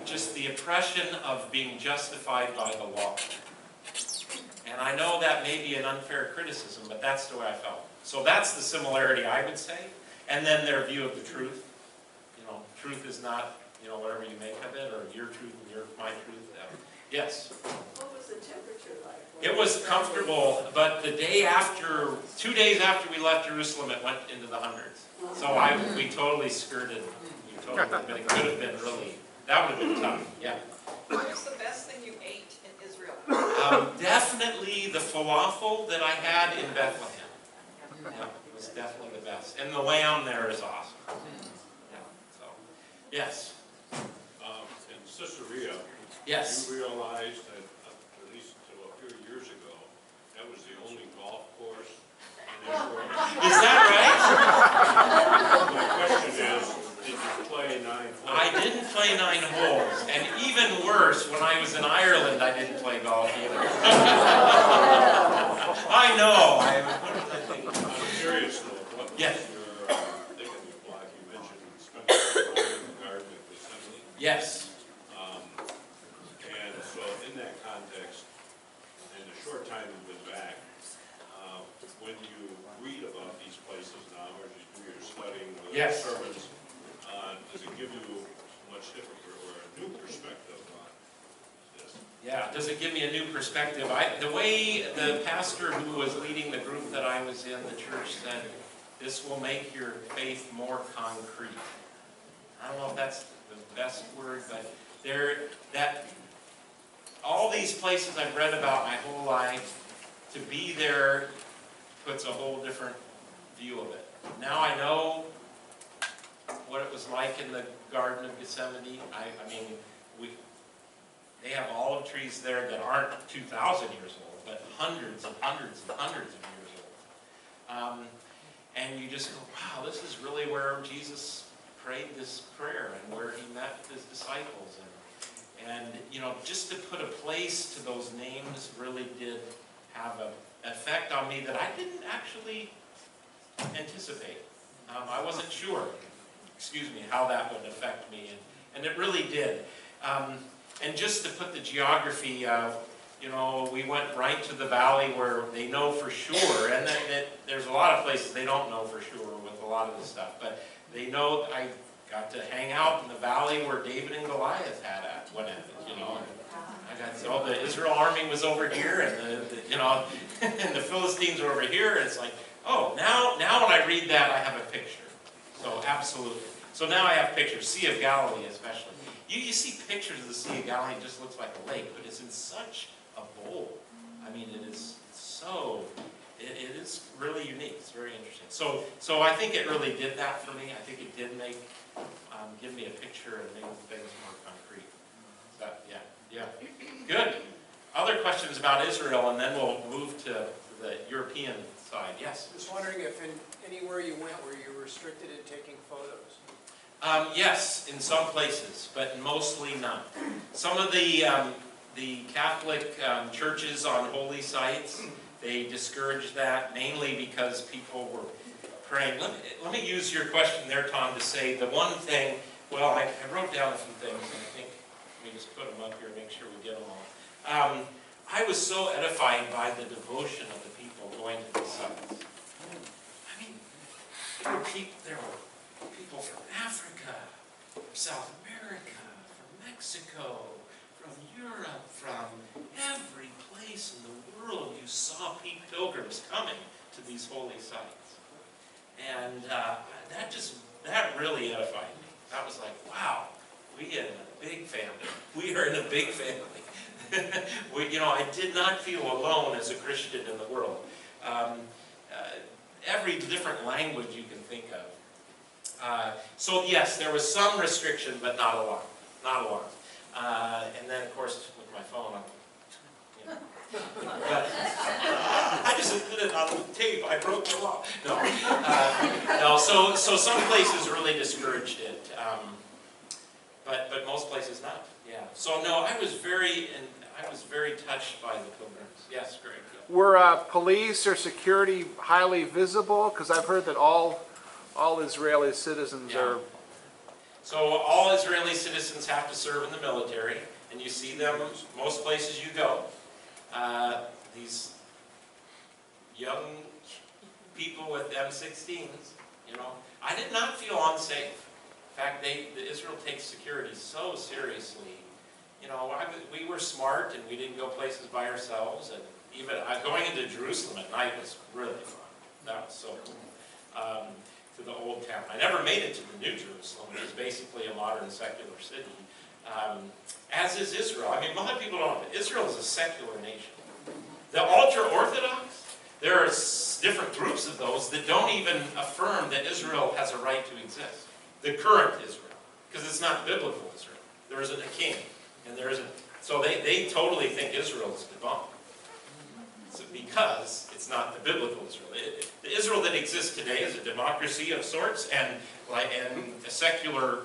just the oppression of being justified by the law. And I know that may be an unfair criticism, but that's the way I felt. So that's the similarity, I would say. And then their view of the truth. You know, truth is not, you know, whatever you make of it, or your truth and my truth. Yes. What was the temperature like? It was comfortable, but the day after, 2 days after we left Jerusalem, it went into the hundreds. So we totally skirted, but it could have been really, that would have been tough, yeah. What was the best thing you ate in Israel? Definitely the falafel that I had in Bethlehem. Yeah, it was definitely the best. And the lamb there is awesome. Yeah, so, yes. In Caesarea, Yes. you realized that, at least until a few years ago, that was the only golf course in Israel. Is that right? My question is, did you play 9 holes? I didn't play 9 holes. And even worse, when I was in Ireland, I didn't play golf either. I know. I'm curious though, what was Yes. your thinking block? You mentioned spending time in the Garden of Gethsemane. Yes. And so in that context, in the short time you've been back, when you read about these places now, or you do your studying or Yes. sermons, does it give you much different or a new perspective on this? Yeah, does it give me a new perspective? The way the pastor who was leading the group that I was in, the church said, this will make your faith more concrete. I don't know if that's the best word, but all these places I've read about my whole life, to be there puts a whole different view of it. Now I know what it was like in the Garden of Gethsemane. I mean, they have olive trees there that aren't 2,000 years old, but hundreds and hundreds and hundreds of years old. And you just go, wow, this is really where Jesus prayed this prayer and where he met his disciples. And just to put a place to those names really did have an effect on me that I didn't actually anticipate. I wasn't sure, how that would affect me, and it really did. And just to put the geography, we went right to the valley where they know for sure, and there's a lot of places they don't know for sure with a lot of this stuff, but they know. I got to hang out in the valley where David and Goliath went at it, and the Israel army was over here, and and the Philistines were over here, and it's like, oh, now when I read that, I have a picture. So absolutely. So now I have pictures. Sea of Galilee, especially. You see pictures of the Sea of Galilee, it just looks like a lake, but it's in such a bowl. I mean, it is really unique. It's very interesting. So I think it really did that for me. I think it did give me a picture and make things more concrete. So, yeah. Good. Other questions about Israel, and then we'll move to the European side. Yes? Just wondering if anywhere you went, were you restricted in taking photos? Yes, in some places, but mostly not. Some of the Catholic churches on holy sites, they discouraged that, mainly because people were praying. Let me use your question there, Tom, to say the one thing. Well, I wrote down a few things, and I think let me just put them up here and make sure we get them all. I was so edified by the devotion of the people going to these sites. I mean, there were people from Africa, from South America, from Mexico, from Europe, from every place in the world. You saw pilgrims coming to these holy sites. And that really edified me. That was like, wow, we are in a big family. We are in a big family. I did not feel alone as a Christian in the world. Every different language you can think of. So yes, there was some restriction, but not a lot. Not a lot. And then, of course, with my phone, but I just admitted it on the tape. I broke the law. No. So some places really discouraged it, but most places not. Yeah. So no, I was very touched by the pilgrims. Yes, Greg. Were police or security highly visible? Because I've heard that all Israeli citizens are. So all Israeli citizens have to serve in the military, and you see them most places you go. These young people with M16s, I did not feel unsafe. In fact, Israel takes security so seriously, we were smart and we didn't go places by ourselves, and even going into Jerusalem at night was really fun. That was so cool. To the old town. I never made it to the New Jerusalem, which is basically a modern secular city, as is Israel. I mean, a lot of people don't know, but Israel is a secular nation. The ultra-Orthodox, there are different groups of those that don't even affirm that Israel has a right to exist. The current Israel, because it's not biblical Israel. There isn't a king, and there isn't. So they totally think Israel is divine. So because it's not the biblical Israel. The Israel that exists today is a democracy of sorts and a secular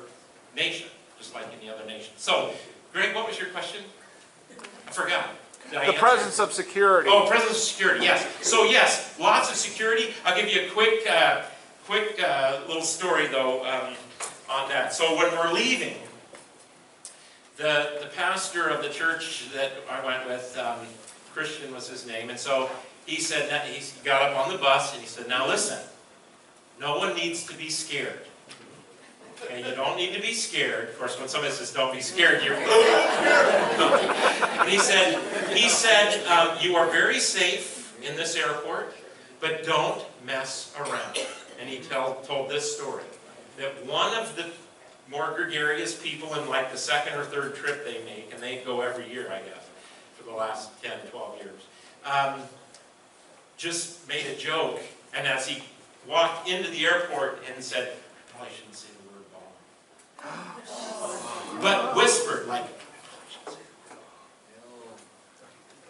nation, just like any other nation. So, Greg, what was your question? I forgot. Did I The answer? presence of security. Oh, presence of security, yes. So yes, lots of security. I'll give you a quick little story, though, on that. So when we're leaving, the pastor of the church that I went with, Christian was his name, and so he said, he got up on the bus and he said, now listen, no one needs to be scared. Okay, you don't need to be scared. Of course, when somebody says don't be scared, you're and he said, you are very safe in this airport, but don't mess around. And he told this story, that one of the more gregarious people in like the second or third trip they make, and they go every year, I guess, for the last 10, 12 years, just made a joke, and as he walked into the airport and said, I probably shouldn't say the word bomb, but whispered, like,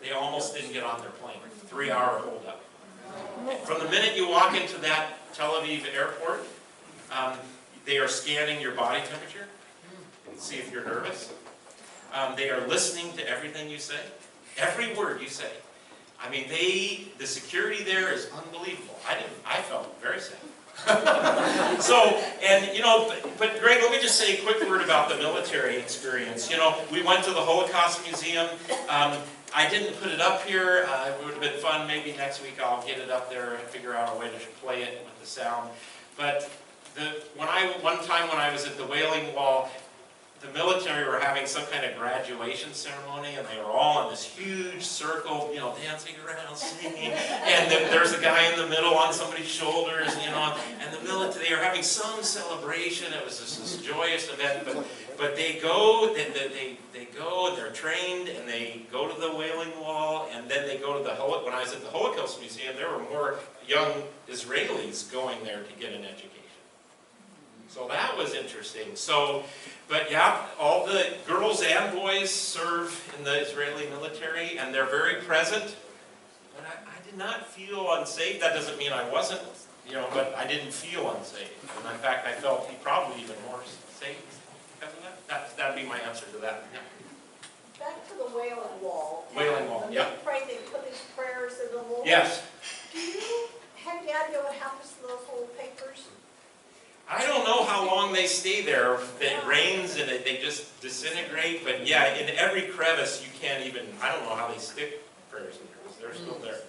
they almost didn't get on their plane. 3-hour holdup. From the minute you walk into that Tel Aviv airport, they are scanning your body temperature and see if you're nervous. They are listening to everything you say, every word you say. I mean, the security there is unbelievable. I felt very safe. So, and but Greg, let me just say a quick word about the military experience. We went to the Holocaust Museum. I didn't put it up here. It would have been fun. Maybe next week I'll get it up there and figure out a way to play it with the sound. But one time when I was at the Wailing Wall, the military were having some kind of graduation ceremony, and they were all in this huge circle, dancing around, singing, and there's a guy in the middle on somebody's shoulders, and the military, they are having some celebration. It was just this joyous event, but they go, they're trained, and they go to the Wailing Wall, and then they go to when I was at the Holocaust Museum, there were more young Israelis going there to get an education. So that was interesting. But yeah, all the girls and boys serve in the Israeli military, and they're very present. But I did not feel unsafe. That doesn't mean I wasn't, but I didn't feel unsafe. And in fact, I felt probably even more safe because of that. That'd be my answer to that. Yeah. Back to the Wailing Wall. Wailing Wall, yeah. They put these prayers in the wall. Yes. Do you have any idea what happens to those old papers? I don't know how long they stay there. It rains and they just disintegrate. But yeah, in every crevice you can't even, I don't know how they stick prayers in there because they're still there.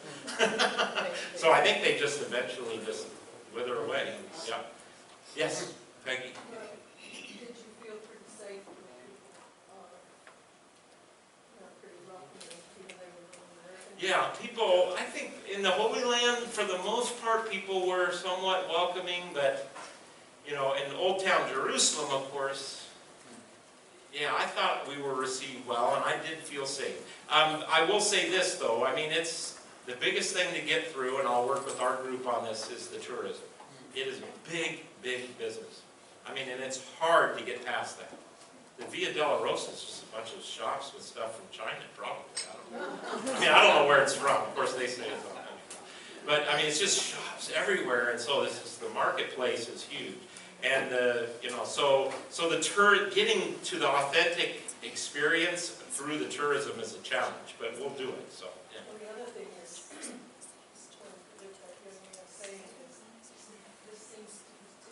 So I think they just eventually just wither away. Yeah. Yes, Peggy? Did you feel pretty safe? Yeah, people, I think in the Holy Land, for the most part, people were somewhat welcoming, but in Old Town Jerusalem, of course, yeah, I thought we were received well, and I did feel safe. I will say this, though. I mean, it's the biggest thing to get through, and I'll work with our group on this, is the tourism. It is a big, big business. I mean, and it's hard to get past that. The Via Dolorosa is just a bunch of shops with stuff from China, probably. I don't know where it's from. Of course, they say it's all country. But, I mean, it's just shops everywhere, and so the marketplace is huge. And so the getting to the authentic experience through the tourism is a challenge, but we'll do it. So yeah. Well, the other thing is, which I saying is, this seems to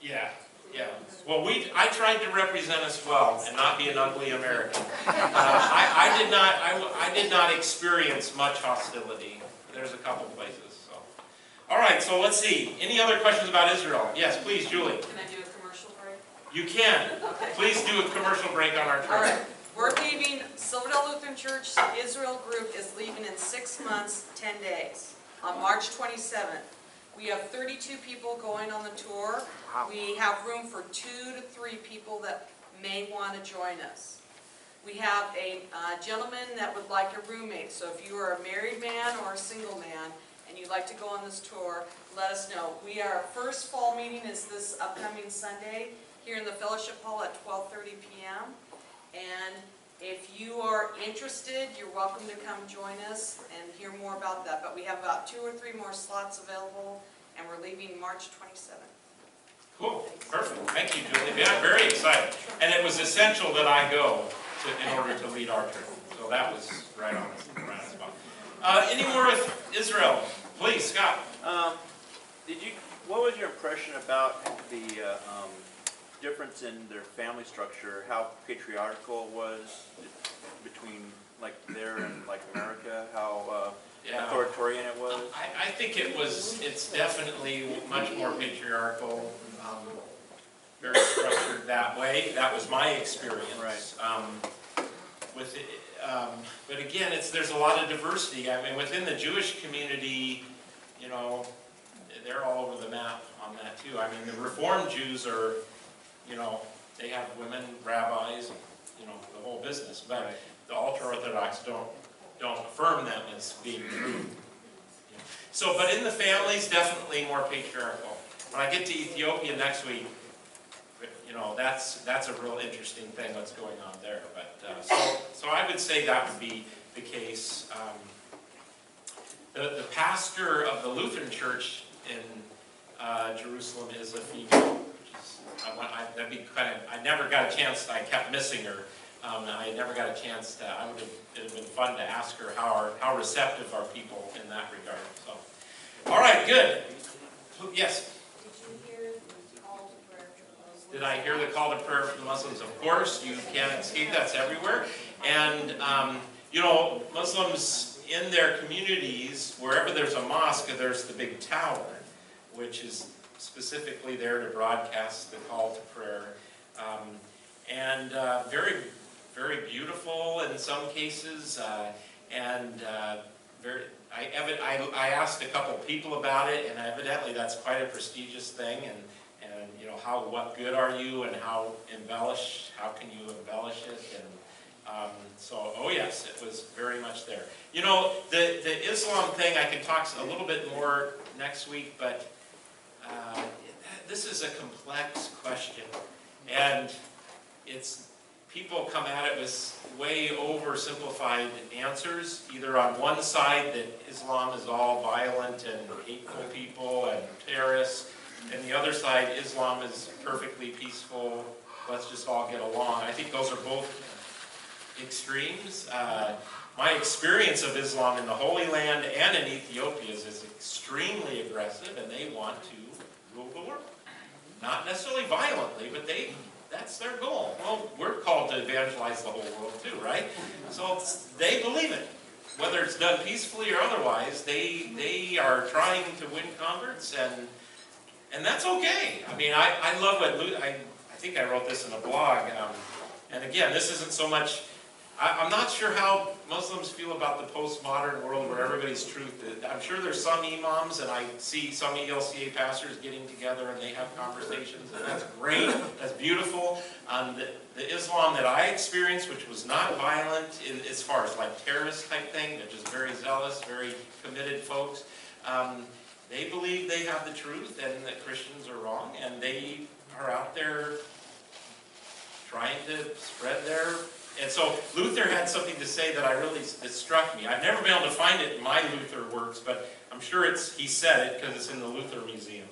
be a Yeah. Well, I tried to represent us well and not be an ugly American. I did not experience much hostility. There's a couple places. All right, so let's see. Any other questions about Israel? Yes, please, Julie. Can I do a commercial break? You can. Please do a commercial break on our trip. All right, we're leaving, Silverdale Lutheran Church Israel group is leaving in 6 months, 10 days, on March 27th. We have 32 people going on the tour. Wow. We have room for 2 to 3 people that may want to join us. We have a gentleman that would like a roommate, so if you are a married man or a single man and you'd like to go on this tour, let us know. Our first fall meeting is this upcoming Sunday here in the Fellowship Hall at 12:30 p.m. And if you are interested, you're welcome to come join us and hear more about that. But we have about 2 or 3 more slots available, and we're leaving March 27th. Cool, perfect. Thank you, Julie. Yeah, very excited. And it was essential that I go in order to lead our trip. So that was right on the spot. Any more with Israel? Please, Scott. What was your impression about the difference in their family structure, how patriarchal it was between like there and like America, how authoritarian it was? I think it's definitely much more patriarchal, very structured that way. That was my experience. Right. With it, but again, there's a lot of diversity. I mean, within the Jewish community, you know, they're all over the map on that too. I mean, the Reformed Jews are, you know, they have women rabbis, you know, the whole business. But Right. the ultra-Orthodox don't affirm them as being true. So, but in the families, definitely more patriarchal. When I get to Ethiopia next week, you know, that's a real interesting thing what's going on there. But so I would say that would be the case. The pastor of the Lutheran Church in Jerusalem is a female. Which is, that'd be I never got a chance. I kept missing her. I never got a chance to. It would have been fun to ask her how receptive are people in that regard. So, all right, good. Yes. Did I hear the call to prayer for the Muslims? Of course, you can't escape. That's everywhere. And, you know, Muslims in their communities, wherever there's a mosque, there's the big tower, which is specifically there to broadcast the call to prayer. Very, very beautiful in some cases. I asked a couple people about it, and evidently that's quite a prestigious thing. And you know, what good are you, and how can you embellish it? And oh yes, it was very much there. You know, the Islam thing, I can talk a little bit more next week, but this is a complex question, and people come at it with way oversimplified answers, either on one side that Islam is all violent and hateful people and terrorists, and the other side, Islam is perfectly peaceful, let's just all get along. I think those are both extremes. My experience of Islam in the Holy Land and in Ethiopia is extremely aggressive, and they want to rule the world. Not necessarily violently, but that's their goal. Well, we're called to evangelize the whole world too, right? So they believe it. Whether it's done peacefully or otherwise, they are trying to win converts, and that's okay. I mean, I love what I think I wrote this in a blog. And again, this isn't so much. I'm not sure how Muslims feel about the postmodern world where everybody's truth. I'm sure there's some imams, and I see some ELCA pastors getting together and they have conversations, and that's great. That's beautiful. The Islam that I experienced, which was not violent as far as like terrorist type thing, they're just very zealous, very committed folks. They believe they have the truth and that Christians are wrong, and they are out there trying to spread their... And so Luther had something to say that struck me. I've never been able to find it in my Luther works, but I'm sure he said it because it's in the Luther Museum.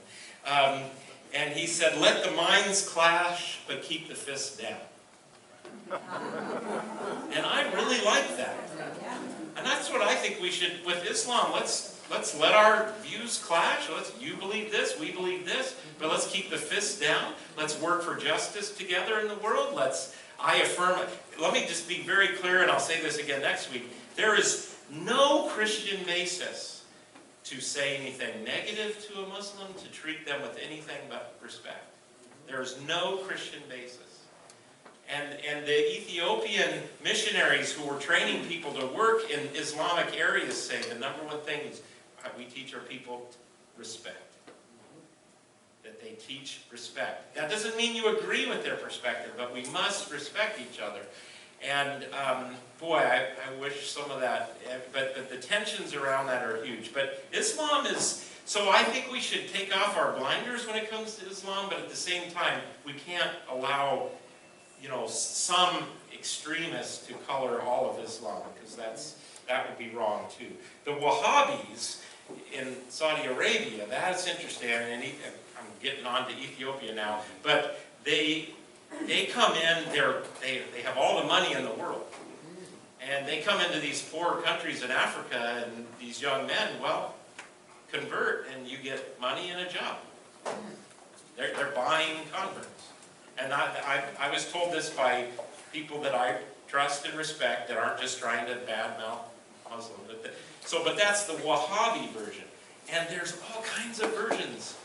And he said, "Let the minds clash, but keep the fists down." And I really like that. And that's what I think we should, with Islam, let's let our views clash. You believe this, we believe this, but let's keep the fists down. Let's work for justice together in the world. I affirm it. Let me just be very clear, and I'll say this again next week. There is no Christian basis to say anything negative to a Muslim, to treat them with anything but respect. There's no Christian basis. And the Ethiopian missionaries who were training people to work in Islamic areas say the number one thing is we teach our people respect. That they teach respect. That doesn't mean you agree with their perspective, but we must respect each other. And boy, I wish some of that, but the tensions around that are huge. But Islam is, so I think we should take off our blinders when it comes to Islam, but at the same time, we can't allow, some extremists to color all of Islam, because that would be wrong too. The Wahhabis in Saudi Arabia, that's interesting, and I'm getting on to Ethiopia now, but they come in, they have all the money in the world, and they come into these poor countries in Africa, and these young men, convert, and you get money and a job. They're buying converts. And I was told this by people that I trust and respect that aren't just trying to badmouth Muslim. But that's the Wahhabi version. And there's all kinds of versions.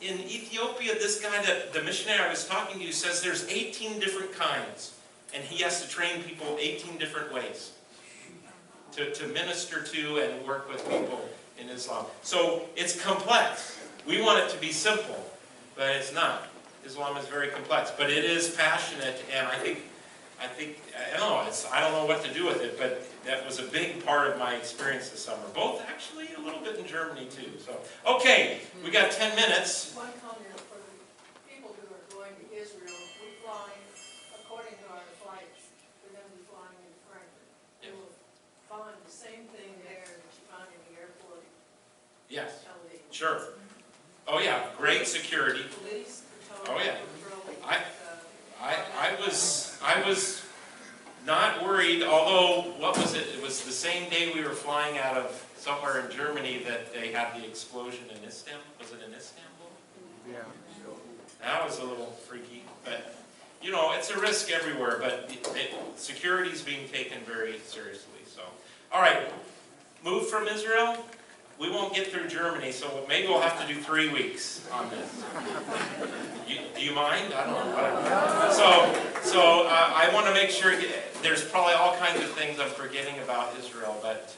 In Ethiopia, this guy, the missionary I was talking to, says there's 18 different kinds. And he has to train people 18 different ways to minister to and work with people in Islam. So it's complex. We want it to be simple, but it's not. Islam is very complex, but it is passionate, and I think I don't know what to do with it, but that was a big part of my experience this summer. Both actually a little bit in Germany too. So, okay, we got 10 minutes. One comment for the people who are going to Israel, we fly, according to our flights, we're going to be flying in Frankfurt. You will find the same thing there that you find in the airport. Yes, Tel Aviv. sure. Oh yeah, great security. Police, Oh yeah. I was not worried, although, what was it? It was the same day we were flying out of somewhere in Germany that they had the explosion in Istanbul. Was it in Istanbul? Yeah. That was a little freaky, but it's a risk everywhere, but security is being taken very seriously. So, all right, move from Israel. We won't get through Germany, so maybe we'll have to do 3 weeks on this. Do you mind? I don't know. Whatever. So I want to make sure, there's probably all kinds of things I'm forgetting about Israel, but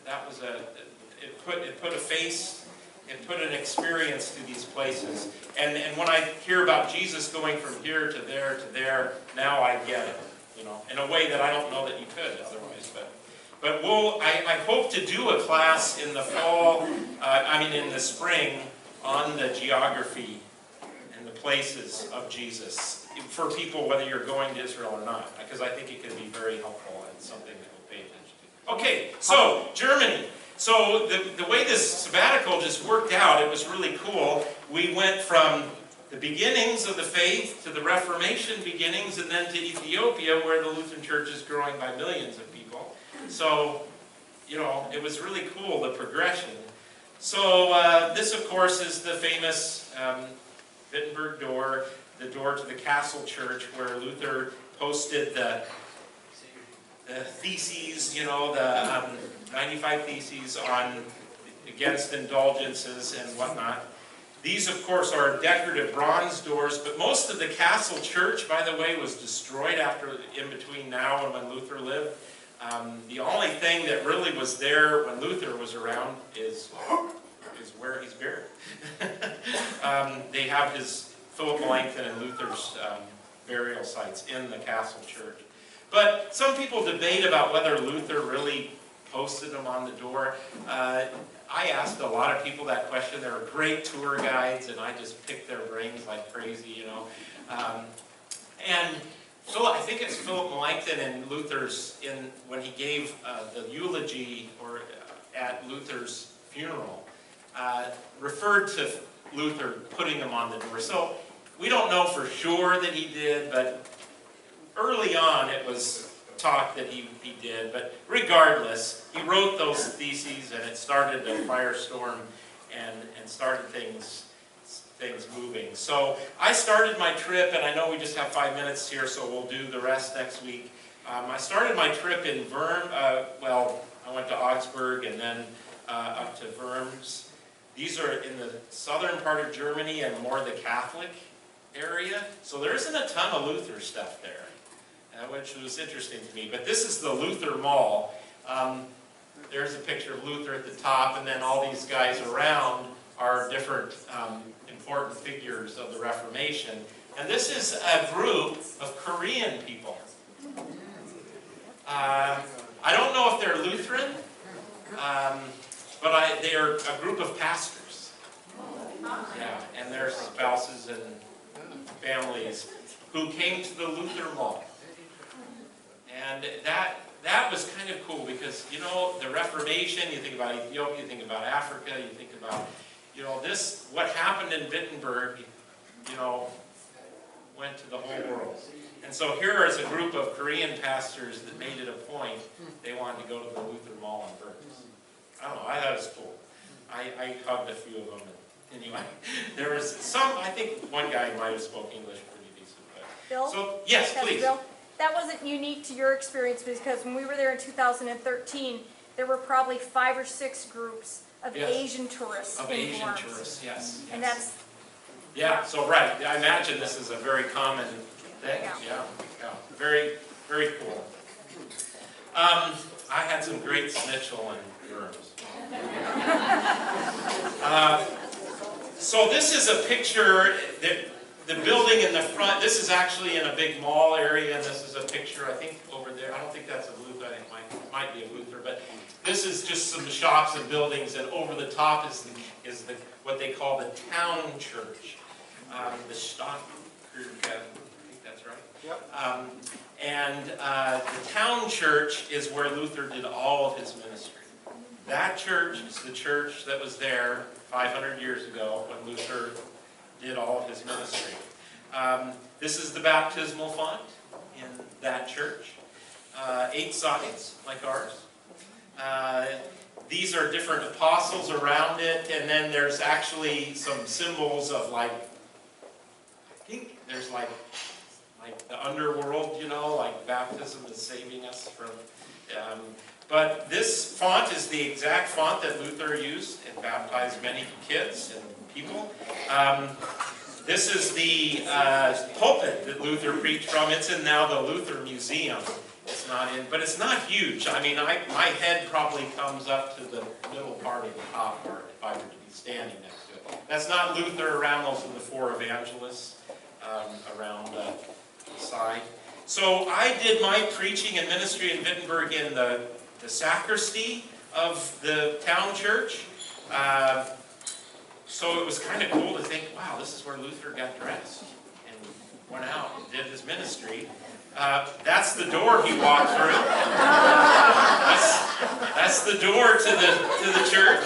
that was it put a face, it put an experience to these places. And when I hear about Jesus going from here to there, now I get it, in a way that I don't know that you could otherwise, But I hope to do a class in the fall, in the spring, on the geography and the places of Jesus for people, whether you're going to Israel or not, because I think it can be very helpful and something that we'll pay attention to. Okay, so Germany. So the way this sabbatical just worked out, it was really cool. We went from the beginnings of the faith to the Reformation beginnings, and then to Ethiopia, where the Lutheran Church is growing by millions of people. So, it was really cool, the progression. So, this, of course, is the famous Wittenberg door, the door to the castle church, where Luther posted the theses, the 95 theses against indulgences and whatnot. These, of course, are decorative bronze doors, but most of the castle church, by the way, was destroyed in between now and when Luther lived. The only thing that really was there when Luther was around is where he's buried. They have his Philip Melanchthon and Luther's burial sites in the castle church. But some people debate about whether Luther really posted them on the door. I asked a lot of people that question. There are great tour guides, and I just picked their brains like crazy, And I think it's Philip Melanchthon and Luther's, when he gave the eulogy at Luther's funeral, referred to Luther putting them on the door. So we don't know for sure that he did, but early on it was talk that he did. But regardless, he wrote those theses, and it started a firestorm and started things moving. So I started my trip, and I know we just have 5 minutes here, so we'll do the rest next week. I started my trip in Worms. I went to Augsburg and then up to Worms. These are in the southern part of Germany and more the Catholic area. So there isn't a ton of Luther stuff there, which was interesting to me. But this is the Luther Mall. There's a picture of Luther at the top, and then all these guys around are different important figures of the Reformation. And this is a group of Korean people. I don't know if they're Lutheran, but they are a group of pastors. Yeah, and their spouses and families who came to the Luther Mall. And that was kind of cool because, you know, the Reformation, you think about Ethiopia, you think about Africa, you think about, you know, this, what happened in Wittenberg, you know, went to the whole world. And so here is a group of Korean pastors that made it a point, they wanted to go to the Luther Mall in Berks. I don't know, I thought it was cool. I hugged a few of them. Anyway, there was some, I think one guy might have spoke English pretty decent. But. Bill? So, yes, please. Bill, that wasn't unique to your experience because when we were there in 2013, there were probably 5 or 6 groups of Asian tourists. Of Asian tourists, yes. And that's... Yeah, so right, I imagine this is a very common thing. Yeah. Very, very cool. I had some great schnitzel and germs. So this is a picture, the building in the front, this is actually in a big mall area, and this is a picture, I think, over there. I don't think that's a Luther, I think it might be a Luther, but this is just some shops and buildings, and over the top is what they call the town church. The Stadtkirche, I think that's right. Yep. And the town church is where Luther did all of his ministry. That church is the church that was there 500 years ago when Luther did all of his ministry. This is the Baptismal Font in that church. 8 sides, like ours. These are different apostles around it, and then there's actually some symbols of like, I think there's like the underworld, you know, like baptism is saving us from... but this font is the exact font that Luther used and baptized many kids and people. This is the pulpit that Luther preached from. It's in now the Luther Museum. It's not in, but it's not huge. I mean, my head probably comes up to the middle part of the top part if I were to be standing next to it. That's not Luther around. Those are the 4 evangelists around the side. So I did my preaching and ministry in Wittenberg in the sacristy of the town church. So it was kind of cool to think, wow, this is where Luther got dressed and went out and did his ministry. That's the door he walked through. That's the door to the church.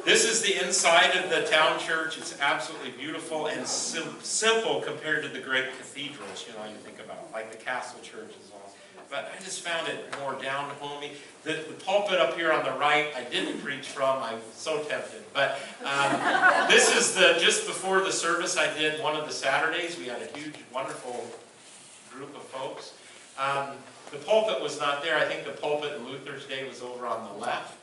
This is the inside of the town church. It's absolutely beautiful and simple compared to the great cathedrals, you know, you think about, like the castle churches. But I just found it more down-homey. The pulpit up here on the right, I didn't preach from. I'm so tempted. But this is just before the service I did one of the Saturdays. We had a huge, wonderful group of folks. The pulpit was not there. I think the pulpit in Luther's day was over on the left.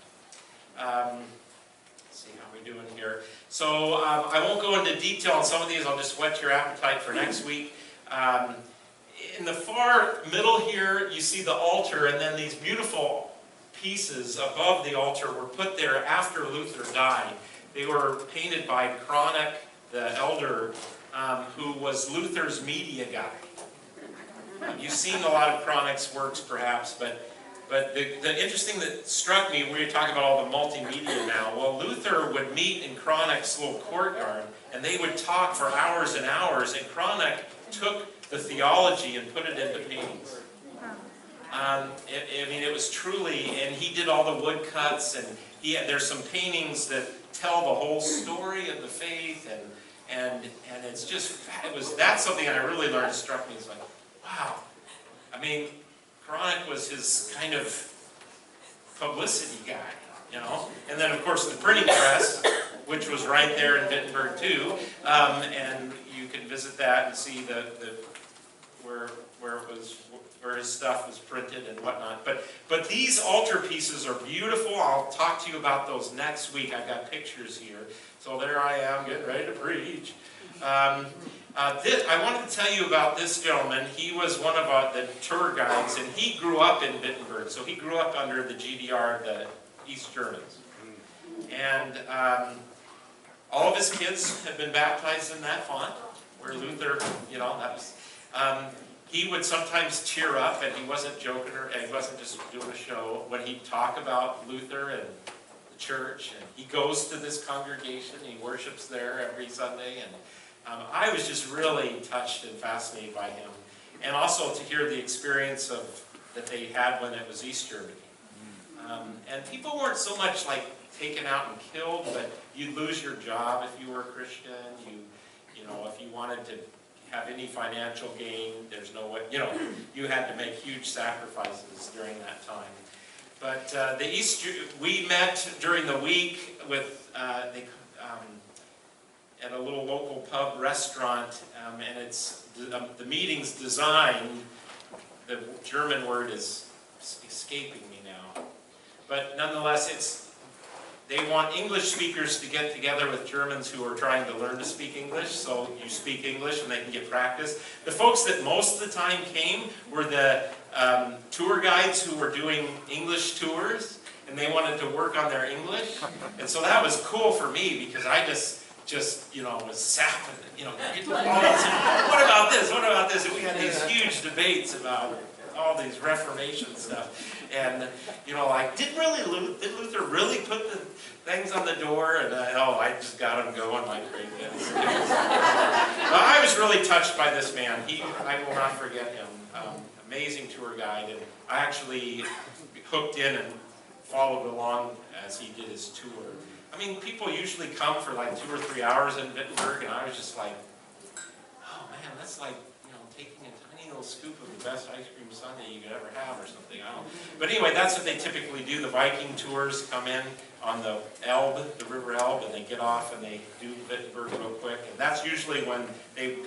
Let's see how we're doing here. So I won't go into detail on some of these. I'll just whet your appetite for next week. In the far middle here, you see the altar, and then these beautiful pieces above the altar were put there after Luther died. They were painted by Cranach, the elder, who was Luther's media guy. You've seen a lot of Cranach's works, perhaps, but the interesting that struck me, we were talking about all the multimedia now. Well, Luther would meet in Cranach's little courtyard, and they would talk for hours and hours, and Cranach took the theology and put it into paintings. I mean, it was truly, and he did all the woodcuts, and there's some paintings that tell the whole story of the faith, and it's just, that's something I really learned, struck me, it's like, wow. I mean, Cranach was his kind of publicity guy, you know? And then, of course, the printing press, which was right there in Wittenberg, too, and you can visit that and see where it was where his stuff was printed and whatnot. But these altarpieces are beautiful. I'll talk to you about those next week. I've got pictures here. So there I am, getting ready to preach. I wanted to tell you about this gentleman. He was one of the tour guides, and he grew up in Wittenberg. So he grew up under the GDR, the East Germans. And all of his kids have been baptized in that font, where Luther, that was... he would sometimes tear up, and he wasn't joking, and he wasn't just doing a show, when he'd talk about Luther and the church. And he goes to this congregation, he worships there every Sunday, and I was just really touched and fascinated by him. And also to hear the experience that they had when it was East Germany. And people weren't so much like taken out and killed, but you'd lose your job if you were a Christian. If you wanted to have any financial gain, there's no way, you had to make huge sacrifices during that time. But we met during the week with at a little local pub restaurant, and it's the meeting's designed. The German word is escaping me now, but nonetheless, they want English speakers to get together with Germans who are trying to learn to speak English, so you speak English and they can get practice. The folks that most of the time came were the tour guides who were doing English tours, and they wanted to work on their English. And so that was cool for me, because I just was sapping, what about this, what about this? And we had these huge debates about all these Reformation stuff. And, did Luther really put the things on the door? And I just got him going like crazy. I was really touched by this man. I will not forget him. Amazing tour guide. And I actually hooked in and followed along as he did his tour. I mean, people usually come for like 2 or 3 hours in Wittenberg, and I was just like, oh man, that's like, taking a tiny little scoop of the best ice cream sundae you could ever have or something. I don't know. But anyway, that's what they typically do. The Viking tours come in on the Elbe, the River Elbe, and they get off and they do Wittenberg real quick. And that's usually when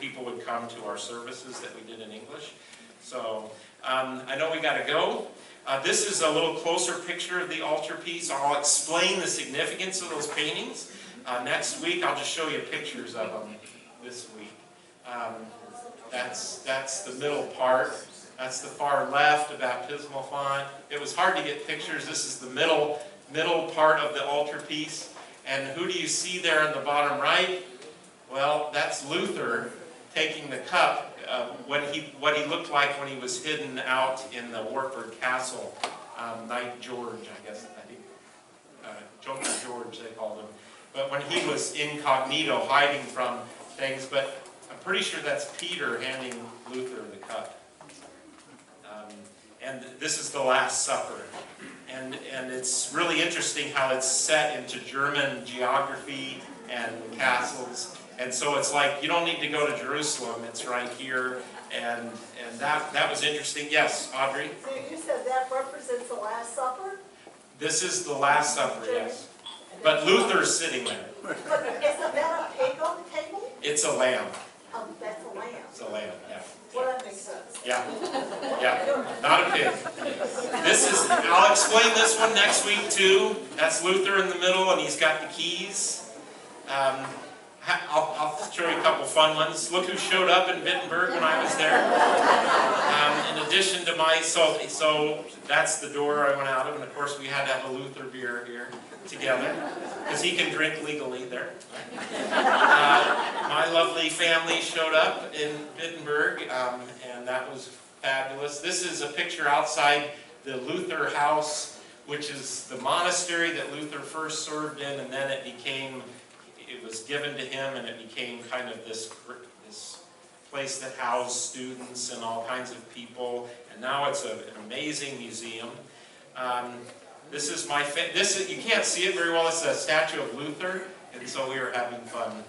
people would come to our services that we did in English. So I know we got to go. This is a little closer picture of the altarpiece. I'll explain the significance of those paintings. Next week, I'll just show you pictures of them this week. That's the middle part. That's the far left, the baptismal font. It was hard to get pictures. This is the middle part of the altarpiece. And who do you see there in the bottom right? Well, that's Luther taking the cup. What he looked like when he was hidden out in the Wartburg Castle, Knight George, I guess, Joker George they called him. But when he was incognito, hiding from things, but I'm pretty sure that's Peter handing Luther the cup. And this is the Last Supper. And it's really interesting how it's set into German geography and castles. And so it's like, you don't need to go to Jerusalem, it's right here, and that was interesting. Yes, Audrey? So you said that represents the Last Supper? This is the Last Supper, yes. But Luther's sitting there. But isn't that a pig on the table? It's a lamb. Oh, that's a lamb. It's a lamb, yeah. Well, that makes sense. Yeah, not a pig. I'll explain this one next week too. That's Luther in the middle, and he's got the keys. I'll show you a couple fun ones. Look who showed up in Wittenberg when I was there. In addition to so that's the door I went out of, and of course we had to have a Luther beer here together, because he can drink legally there. My lovely family showed up in Wittenberg, and that was fabulous. This is a picture outside the Luther house, which is the monastery that Luther first served in, and then it was given to him, and it became kind of this place that housed students and all kinds of people, and now it's an amazing museum. This is you can't see it very well. It's a statue of Luther, and so we were having fun.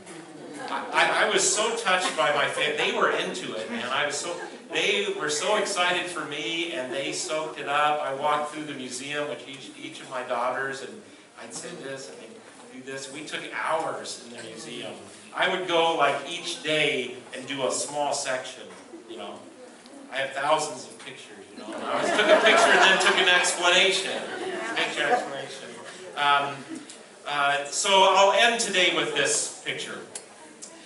I was so touched by my family. They were into it, man. They were so excited for me, and they soaked it up. I walked through the museum with each of my daughters, and I'd say this, and they'd do this. We took hours in the museum. I would go like each day and do a small section, I have thousands of pictures, you know. I always took a picture and then took an explanation. Picture explanation. So I'll end today with this picture.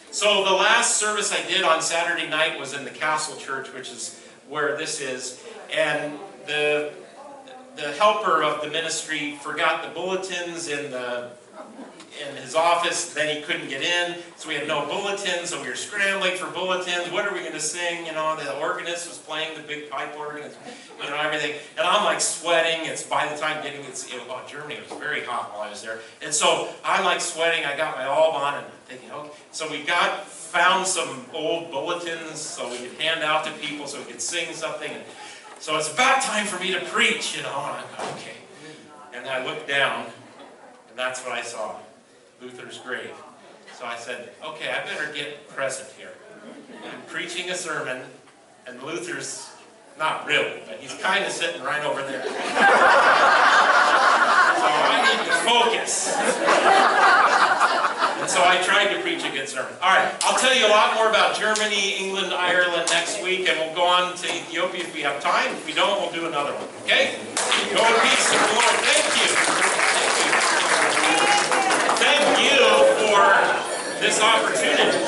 So the last service I did on Saturday night was in the Castle Church, which is where this is. And the helper of the ministry forgot the bulletins in his office. Then he couldn't get in, so we had no bulletins, so we were scrambling for bulletins. What are we going to sing? You know, the organist was playing the big pipe organ, and, you know, everything. And I'm like sweating. It's by the time Germany, it was very hot while I was there. And so I'm like sweating. I got my alb on and thinking, okay. So we found some old bulletins so we could hand out to people so we could sing something. And so it's about time for me to preach, you know. And I'm like, okay. And I looked down, and that's what I saw. Luther's grave. So I said, okay, I better get present here. I'm preaching a sermon, and Luther's not really, but he's kind of sitting right over there. So I need to focus. And so I tried to preach a good sermon. All right, I'll tell you a lot more about Germany, England, Ireland next week, and we'll go on to Ethiopia if we have time. If we don't, we'll do another one. Okay? Go in peace of the Lord. Thank you. Thank you for this opportunity.